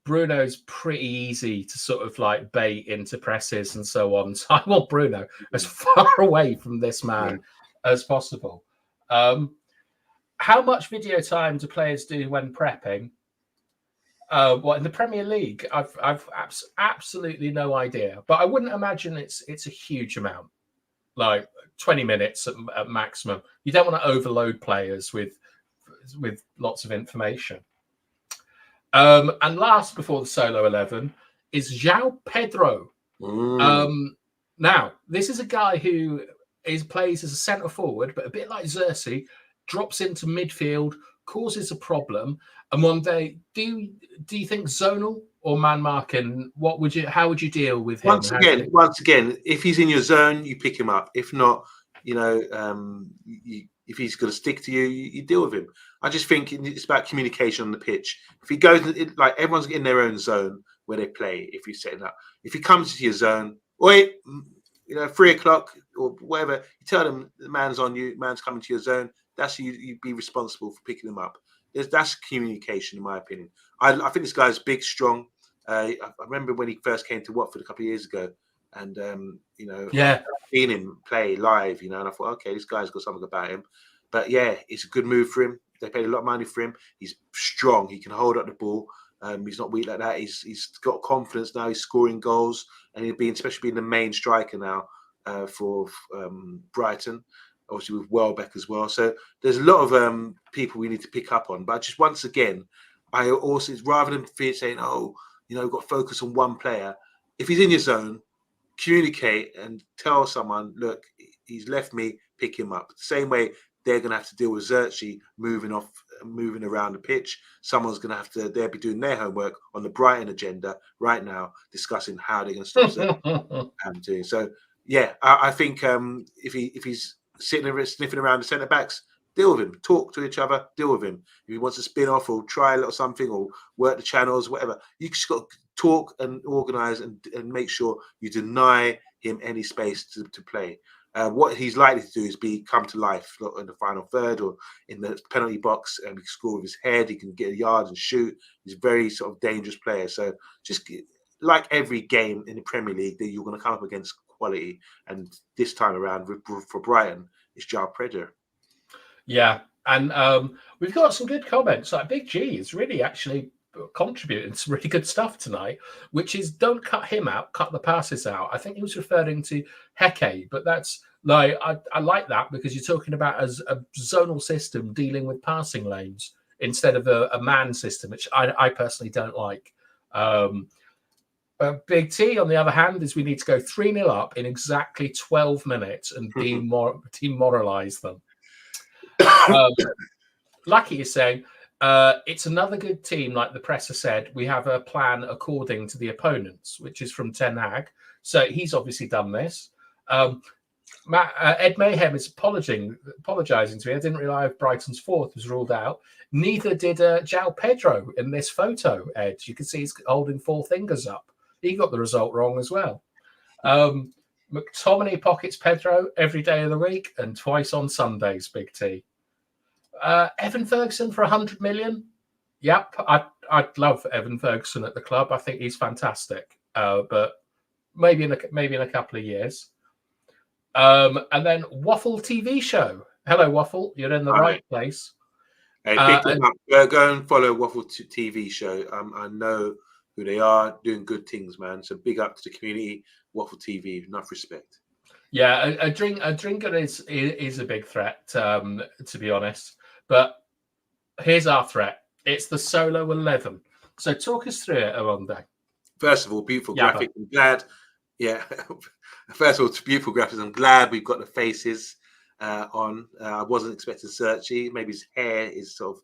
Bruno's pretty easy to sort of like bait into presses and so on. So I want Bruno as far away from this man as possible. How much video time do players do when prepping? What in the Premier League? I've absolutely no idea, but I wouldn't imagine it's a huge amount, like 20 minutes at maximum. You don't want to overload players with lots of information. And last before the solo 11 is Xiao Pedro. Now, this is a guy who plays as a centre forward, but a bit like Xerxes, drops into midfield, causes a problem. And one day, do you think zonal or man marking? How would you deal with him? Once again, if he's in your zone, you pick him up. If not, if he's going to stick to you, you deal with him. I just think it's about communication on the pitch. If he goes, like everyone's in their own zone where they play. If you're setting up, if he comes to your zone, 3 o'clock or whatever, you tell them the man's on you, man's coming to your zone. That's you be responsible for picking them up. That's communication, in my opinion. I think this guy's big, strong. I remember when he first came to Watford a couple of years ago, and I've seen him play live, and I thought, okay, this guy's got something about him. But yeah, it's a good move for him. They paid a lot of money for him. He's strong. He can hold up the ball. He's not weak like that. He's got confidence now. He's scoring goals, and especially being the main striker now for Brighton. Obviously with Welbeck as well. So there's a lot of people we need to pick up on. But just once again, I also, rather than saying, we've got to focus on one player. If he's in your zone, communicate and tell someone, look, he's left me, pick him up. The same way they're going to have to deal with Xerxes moving around the pitch. Someone's going to have to, they'll be doing their homework on the Brighton agenda right now, discussing how they're going to stop Xerxes. So, yeah, I think if he's sniffing around the centre backs, deal with him, talk to each other, deal with him. If he wants to spin off or try a little something or work the channels, whatever, you just got to talk and organise and make sure you deny him any space to play. What he's likely to do is come to life in the final third or in the penalty box. He can score with his head, he can get a yard and shoot. He's a very sort of dangerous player. So just like every game in the Premier League that you're going to come up against quality, and this time around for Brighton, it's Xiao Pedro. Yeah, and we've got some good comments. Like Big G is really actually contributing some really good stuff tonight, which is don't cut him out, cut the passes out. I think he was referring to Heke, but that's like I like that because you're talking about as a zonal system dealing with passing lanes instead of a man system, which I personally don't like. Big T, on the other hand, is we need to go 3-0 up in exactly 12 minutes and demoralize them. Lucky is saying, it's another good team, like the presser said. We have a plan according to the opponents, which is from Ten Hag. So he's obviously done this. Ed Mayhem is apologising to me. I didn't realise Brighton's fourth was ruled out. Neither did Xiao Pedro in this photo, Ed. You can see he's holding 4 fingers up. He got the result wrong as well. McTominay pockets Pedro every day of the week and twice on Sundays, Big T. Evan Ferguson for 100 million. Yep, I'd love Evan Ferguson at the club. I think he's fantastic. But maybe in a couple of years. And then Waffle TV show. Hello, Waffle. You're in the right place. Hey, go and follow Waffle TV show. I know who they are, doing good things, man. So big up to the community. Waffle TV, enough respect. Yeah, a drinker is a big threat, to be honest. But here's our threat. It's the Solo 11. So talk us through it, Aronde. First of all, beautiful graphic. I'm glad. Yeah. First of all, it's beautiful graphics. I'm glad we've got the faces on. I wasn't expecting Searchy. Maybe his hair is sort of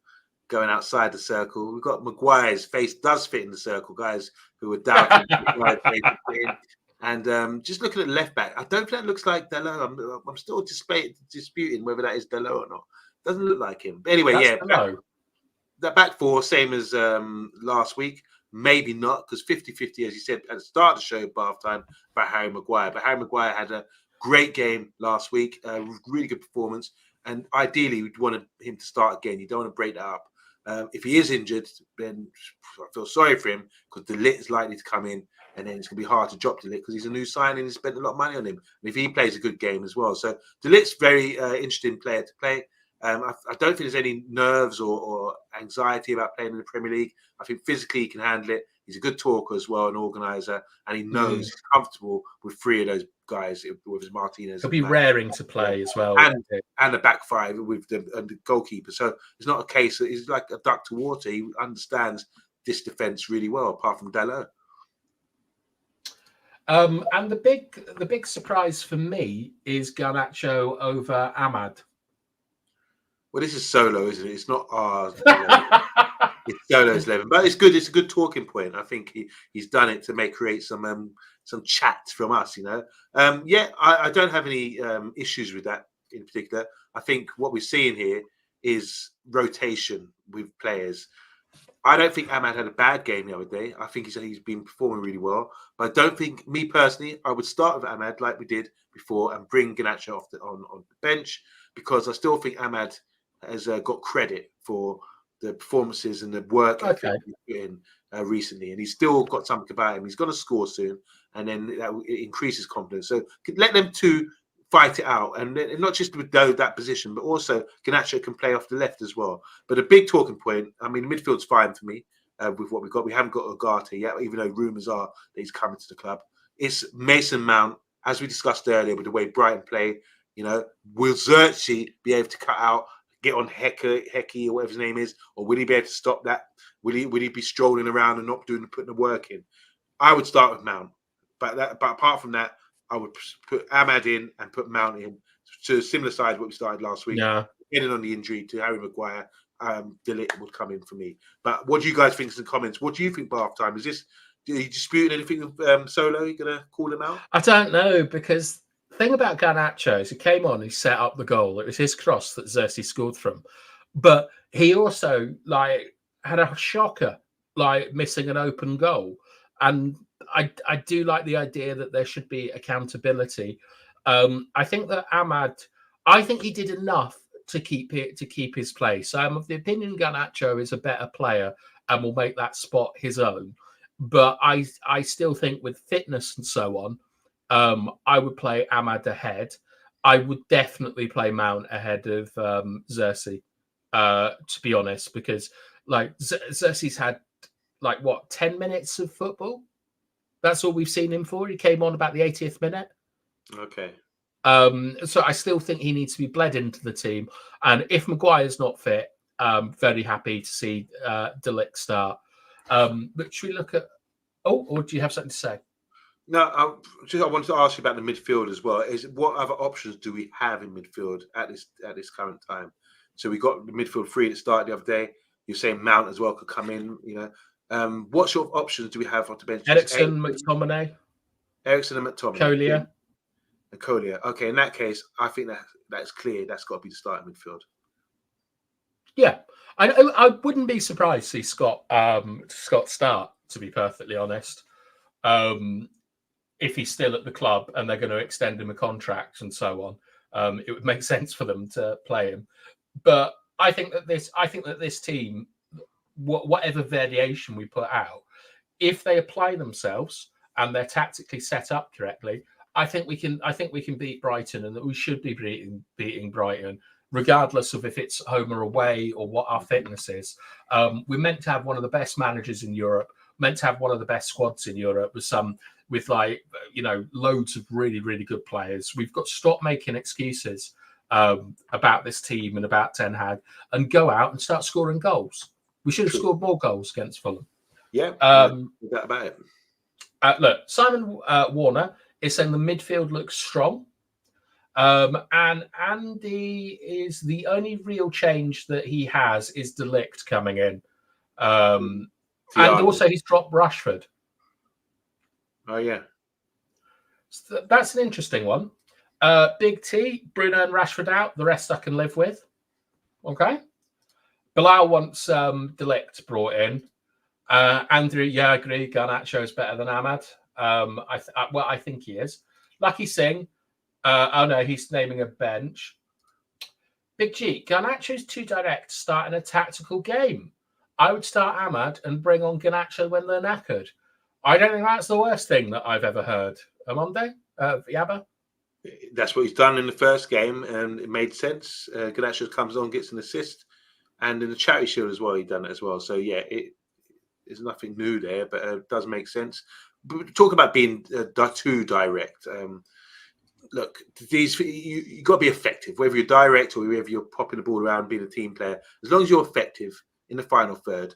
going outside the circle. We've got Maguire's face does fit in the circle, guys who were doubting. And just looking at the left back, I don't think that looks like Dalot. I'm still disputing whether that is Dalot or not. Doesn't look like him. But anyway, that back four, same as last week. Maybe not, because 50-50, as you said at the start of the show, bath time, about Harry Maguire. But Harry Maguire had a great game last week, really good performance. And ideally, we'd want him to start again. You don't want to break that up. If he is injured, then I feel sorry for him, because De Ligt is likely to come in, and then it's going to be hard to drop De Ligt because he's a new signing and spent a lot of money on him. And if he plays a good game as well. So De Ligt's very interesting player to play. I don't think there's any nerves or anxiety about playing in the Premier League. I think physically he can handle it. He's a good talker as well, an organizer, and he knows he's comfortable with 3 of those guys, with his Martinez. He'll be raring to play as well. And the back 5 with the goalkeeper. So it's not a case that he's like a duck to water. He understands this defence really well, apart from Dalot. And the big surprise for me is Garnacho over Ahmad. Well, this is Solo, isn't it? It's not ours. It's Solo's 11, but it's good. It's a good talking point. I think he's done it to create some chat from us. You know, I don't have any issues with that in particular. I think what we're seeing here is rotation with players. I don't think Ahmad had a bad game the other day. I think he's been performing really well. But I don't think, me personally, I would start with Ahmad like we did before and bring Garnacho off on the bench, because I still think Ahmad has got credit for the performances and the work he's put in recently, and he's still got something about him. He's going to score soon, and then it increases confidence. So let them two fight it out, and not just with that position, but also Garnacho can play off the left as well. But a big talking point, I mean, the midfield's fine for me with what we've got. We haven't got Ugarte yet, even though rumours are that he's coming to the club. It's Mason Mount, as we discussed earlier, with the way Brighton play. You know, will Xerxes be able to cut out, get on Hecky or whatever his name is, or will he be able to stop that? Will he be strolling around and not putting the work in? I would start with Mount, but apart from that, I would put Ahmad in and put Mount in to a similar size what we started last week. Yeah, depending on the injury to Harry Maguire, De Ligt would come in for me. But what do you guys think in the comments? What do you think bath time? Are you disputing anything with Solo? Are you going to call him out? I don't know, because the thing about Garnacho is he came on, he set up the goal. It was his cross that Xerxes scored from. But he also had a shocker, missing an open goal. And I do like the idea that there should be accountability. I think that Ahmad, I think he did enough to keep his place. I'm of the opinion Garnacho is a better player and will make that spot his own. But I still think with fitness and so on, I would play Ahmad ahead. I would definitely play Mount ahead of Xerxes, to be honest, because Xerxes had 10 minutes of football. That's all we've seen him for. He came on about the 80th minute. Okay. So I still think he needs to be bled into the team. And if Maguire's not fit, I'm very happy to see De Ligt start. But should we look at Oh, or do you have something to say? No, I wanted to ask you about the midfield as well. Is what other options do we have in midfield at this current time? So we got the midfield free that started the other day. You're saying Mount as well could come in. What sort of options do we have on the bench? Eriksen, McTominay, Eriksen and McTominay. Collier. And Collier. Okay, in that case, I think that's clear. That's got to be the starting midfield. Yeah, I wouldn't be surprised to see Scott start. To be perfectly honest, if he's still at the club and they're going to extend him a contract and so on, it would make sense for them to play him. But I think that this team, whatever variation we put out, if they apply themselves and they're tactically set up correctly, I think we can beat Brighton, and that we should be beating Brighton, regardless of if it's home or away or what our fitness is. We're meant to have one of the best managers in Europe, meant to have one of the best squads in Europe with loads of really, really good players. We've got to stop making excuses about this team and about Ten Hag and go out and start scoring goals. We should have scored more goals against Fulham. Yeah, that about it. Look, Simon Warner is saying the midfield looks strong. And Andy is the only real change that he has is De Ligt coming in. And also he's dropped Rashford. Oh, yeah. So that's an interesting one. Big T, Bruno and Rashford out. The rest I can live with. Okay. Bilal wants De Ligt brought in. Andrew, yeah, I agree. Garnacho is better than Ahmad. I think he is. Lucky Singh. Oh no, he's naming a bench. Big G, Garnacho's too direct to start in a tactical game. I would start Ahmad and bring on Garnacho when they're knackered. I don't think that's the worst thing that I've ever heard. Amonde? Yaba? That's what he's done in the first game, and it made sense. Garnacho comes on, gets an assist, and in the Charity Shield as well, he done it as well. So yeah, there's nothing new there, but it does make sense. But talk about being too direct. Look, you got to be effective, whether you're direct or whether you're popping the ball around, being a team player. As long as you're effective in the final third,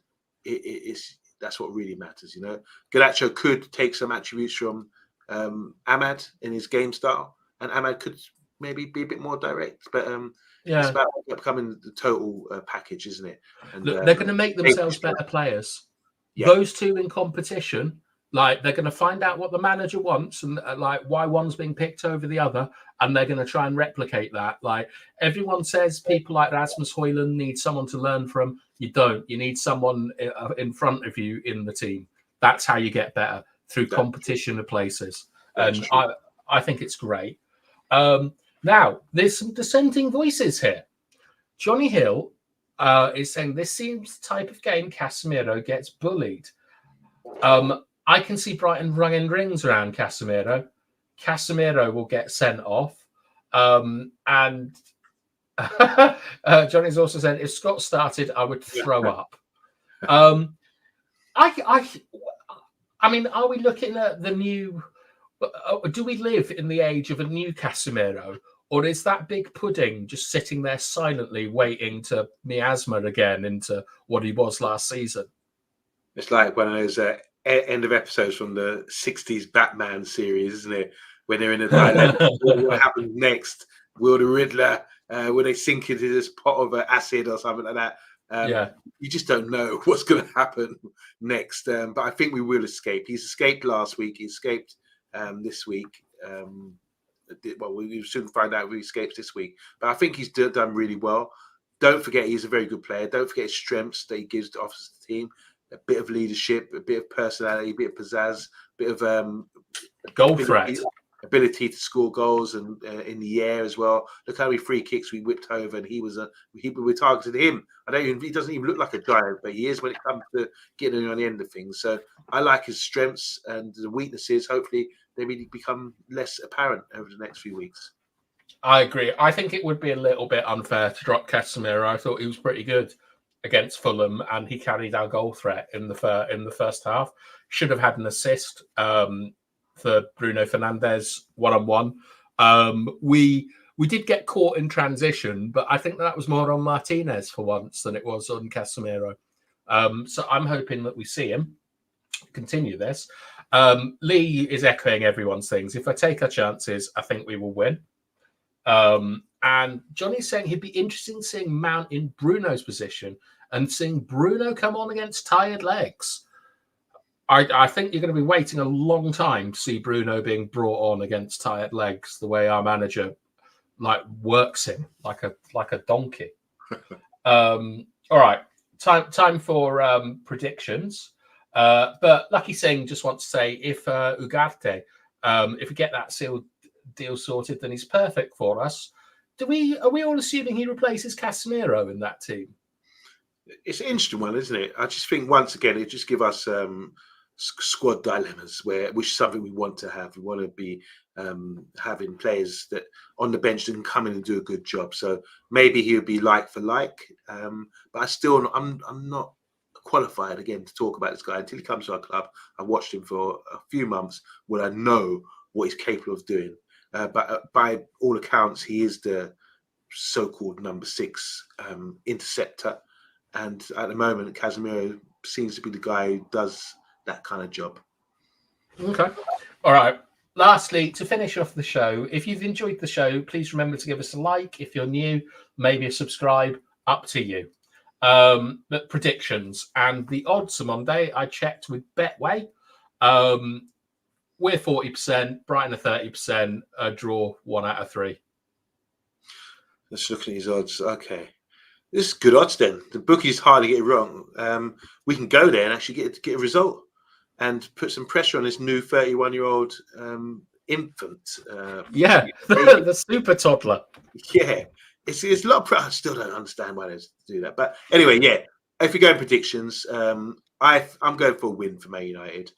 that's what really matters. Garnacho could take some attributes from Ahmad in his game style, and Ahmad could maybe be a bit more direct. But it's about becoming the total package, isn't it? And look, they're going to make themselves better players. Yeah. Those two in competition. Like, they're going to find out what the manager wants and why one's being picked over the other, and they're going to try and replicate that. Like, everyone says people like Rasmus Højlund need someone to learn from. You don't. You need someone in front of you in the team. That's how you get better, through competition of places. And I think it's great. Now, there's some dissenting voices here. Johnny Hill is saying this seems the type of game Casemiro gets bullied. I can see Brighton running rings around Casemiro. Casemiro will get sent off. And Johnny's also saying, if Scott started, I would throw up. I mean, are we looking at the new... Do we live in the age of a new Casemiro? Or is that big pudding just sitting there silently waiting to miasma again into what he was last season? It's like one of those... end of episodes from the 60s Batman series, isn't it? When they're in a dilemma, what happens next? Will the Riddler, will they sink into this pot of acid or something like that? You just don't know what's going to happen next. But I think we will escape. He's escaped last week. He escaped this week. Well, we soon find out if he escapes this week. But I think he's done really well. Don't forget, he's a very good player. Don't forget his strengths that he gives to offers the team. A bit of leadership, a bit of personality, a bit of pizzazz, a bit of goal threat, ability to score goals and in the air as well. Look how many free kicks we whipped over, and we targeted him. He doesn't even look like a giant, but he is when it comes to getting on the end of things. So I like his strengths, and the weaknesses, hopefully, they really become less apparent over the next few weeks. I agree. I think it would be a little bit unfair to drop Casemiro. I thought he was pretty good against Fulham, and he carried our goal threat in the first half. Should have had an assist for Bruno Fernandes one-on-one. We did get caught in transition, but I think that was more on Martinez for once than it was on Casemiro. So I'm hoping that we see him. continue this. Lee is echoing everyone's things. If I take our chances, I think we will win. And Johnny's saying he'd be interested in seeing Mount in Bruno's position and seeing Bruno come on against tired legs. I think you're going to be waiting a long time to see Bruno being brought on against tired legs, the way our manager works him like a donkey. All right, time for predictions. But Lucky Singh just wants to say if Ugarte, if we get that deal sorted, then he's perfect for us. Are we all assuming he replaces Casemiro in that team? It's an interesting one, isn't it? I just think once again it just gives us squad dilemmas, which is something we want to have. We want to be having players that on the bench that can come in and do a good job. So maybe he would be like for like, but I'm not qualified again to talk about this guy until he comes to our club. I watched him for a few months when I know what he's capable of doing. But by all accounts, he is the so-called number 6 interceptor. And at the moment, Casemiro seems to be the guy who does that kind of job. Okay. All right. Lastly, to finish off the show, if you've enjoyed the show, please remember to give us a like. If you're new, maybe a subscribe. Up to you. But predictions and the odds on Monday, I checked with Betway. We're 40%, Brighton are 30%, a draw 1 out of 3. Let's look at these odds. Okay. This is good odds then. The bookies hardly get it wrong. We can go there and actually get a result and put some pressure on this new 31-year-old infant. The super toddler. Yeah. It's a lot of pressure. I still don't understand why they do that. But anyway, yeah. If we go in predictions, I'm going for a win for Man United.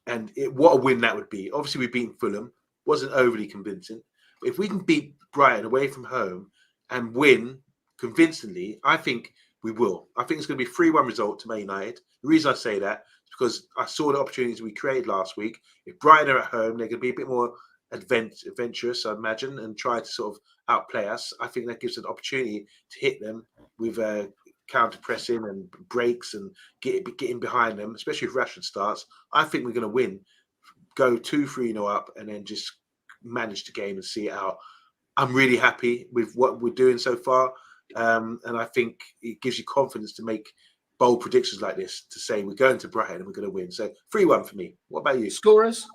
And what a win that would be. Obviously, we beat Fulham. Wasn't overly convincing. But if we can beat Brighton away from home and win convincingly, I think we will. I think it's going to be a 3-1 result to Man United. The reason I say that is because I saw the opportunities we created last week. If Brighton are at home, they're going to be a bit more adventurous, I imagine, and try to sort of outplay us. I think that gives an opportunity to hit them with counter pressing and breaks and getting behind them, especially if Rashford starts. I think we're going to win, go 2-3-0 up, and then just manage the game and see it out. I'm really happy with what we're doing so far. And I think it gives you confidence to make bold predictions like this, to say we're going to Brighton and we're going to win. So 3-1 for me. What about you? Scorers?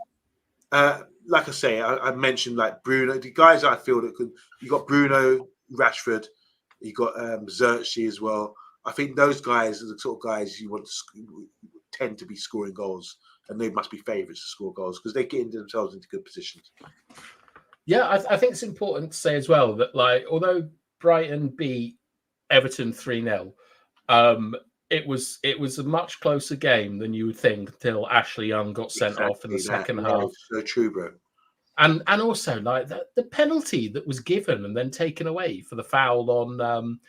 Like I say, I mentioned like Bruno, the guys I feel that could. You got Bruno, Rashford, you got Xerxes as well. I think those guys are the sort of guys you want to tend to be scoring goals, and they must be favourites to score goals because they get themselves into good positions. Yeah, I think it's important to say as well that although Brighton beat Everton 3-0, it was a much closer game than you would think until Ashley Young got sent off in the second half. So true, bro. And also the penalty that was given and then taken away for the foul on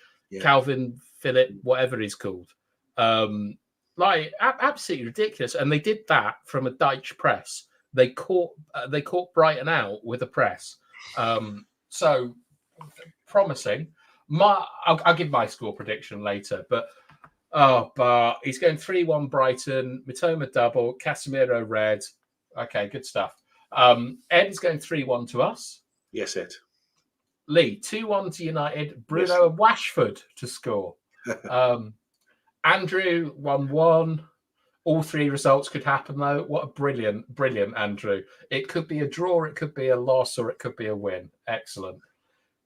Calvin Phillip, whatever he's called, absolutely ridiculous. And they did that from a Dyche press. They caught Brighton out with a press. So promising. I'll give my score prediction later, but he's going 3-1 Brighton, Matoma double, Casemiro red. Okay, good stuff. Ed is going 3-1 to us. Yes, Ed. Lee, 2-1 to United. Bruno and Rashford to score. Andrew, 1-1. All 3 results could happen, though. What a brilliant Andrew. It could be a draw, it could be a loss, or it could be a win. Excellent.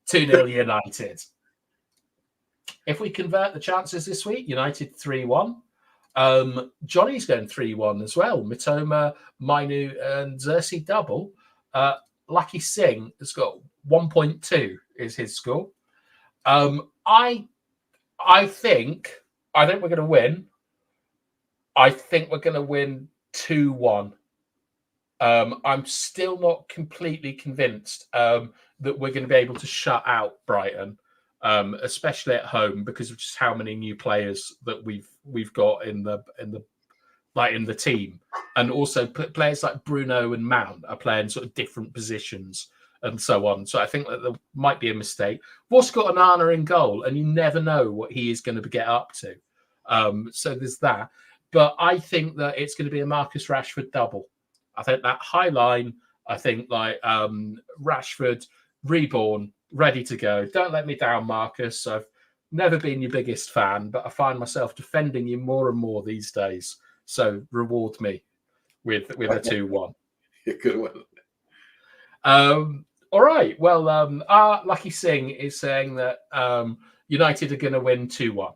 2-0 United. If we convert the chances this week, United 3-1. Johnny's going 3-1 as well. Matoma, Mainu, and Xerxes double. Lucky Singh has got 1.2 is his score. I think we're going to win. I think we're going to win 2-1. I'm still not completely convinced that we're going to be able to shut out Brighton, especially at home, because of just how many new players that we've got in the team, and also players like Bruno and Mount are playing sort of different positions and so on. So I think that there might be a mistake. We've also got Onana in goal, and you never know what he is going to get up to. So there's that. But I think that it's going to be a Marcus Rashford double. I think that high line, I think like Rashford, reborn, ready to go. Don't let me down, Marcus. I've never been your biggest fan, but I find myself defending you more and more these days. So reward me with a 2-1. Good one. All right. Well, our Lucky Singh is saying that United are going to win 2-1.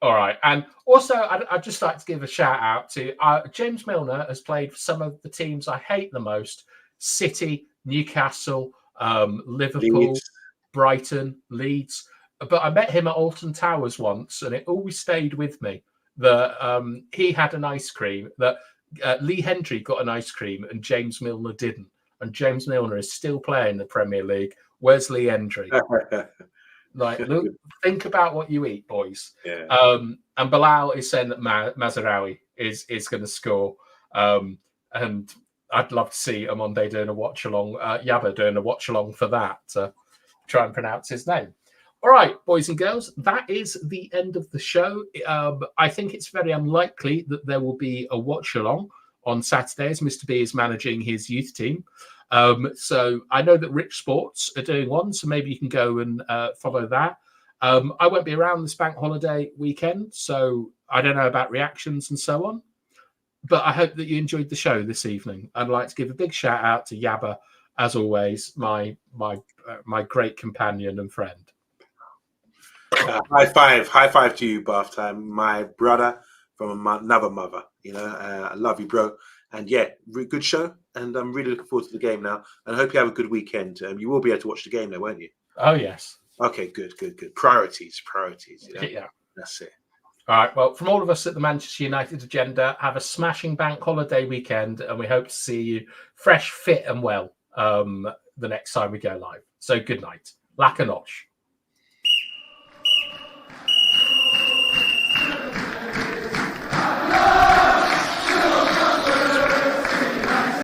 All right. And also, I'd just like to give a shout out to James Milner has played for some of the teams I hate the most: City, Newcastle, Liverpool, Leeds. Brighton, Leeds. But I met him at Alton Towers once, and it always stayed with me that he had an ice cream, that Lee Hendry got an ice cream and James Milner didn't. And James Milner is still playing the Premier League. Where's Lee Hendry? Like, look, think about what you eat, boys. Yeah. And Bilal is saying that Mazraoui is going to score. And I'd love to see Amonde doing a watch along, Yaba doing a watch along for that, to try and pronounce his name. All right, boys and girls, that is the end of the show. I think it's very unlikely that there will be a watch along on Saturday as Mr. B is managing his youth team. So I know that Rich Sports are doing one, so maybe you can go and follow that. I won't be around this bank holiday weekend, so I don't know about reactions and so on. But I hope that you enjoyed the show this evening. I'd like to give a big shout out to Yaba, as always, my great companion and friend. High five to you, Bath Time, my brother from another mother. You know, I love you, bro. And yeah, good show. And I'm really looking forward to the game now. And I hope you have a good weekend. You will be able to watch the game now, won't you? Oh, yes. Okay, good. Priorities. You know? Yeah. That's it. All right. Well, from all of us at the Manchester United Agenda, have a smashing bank holiday weekend. And we hope to see you fresh, fit and well the next time we go live. So good night. Lacanoche.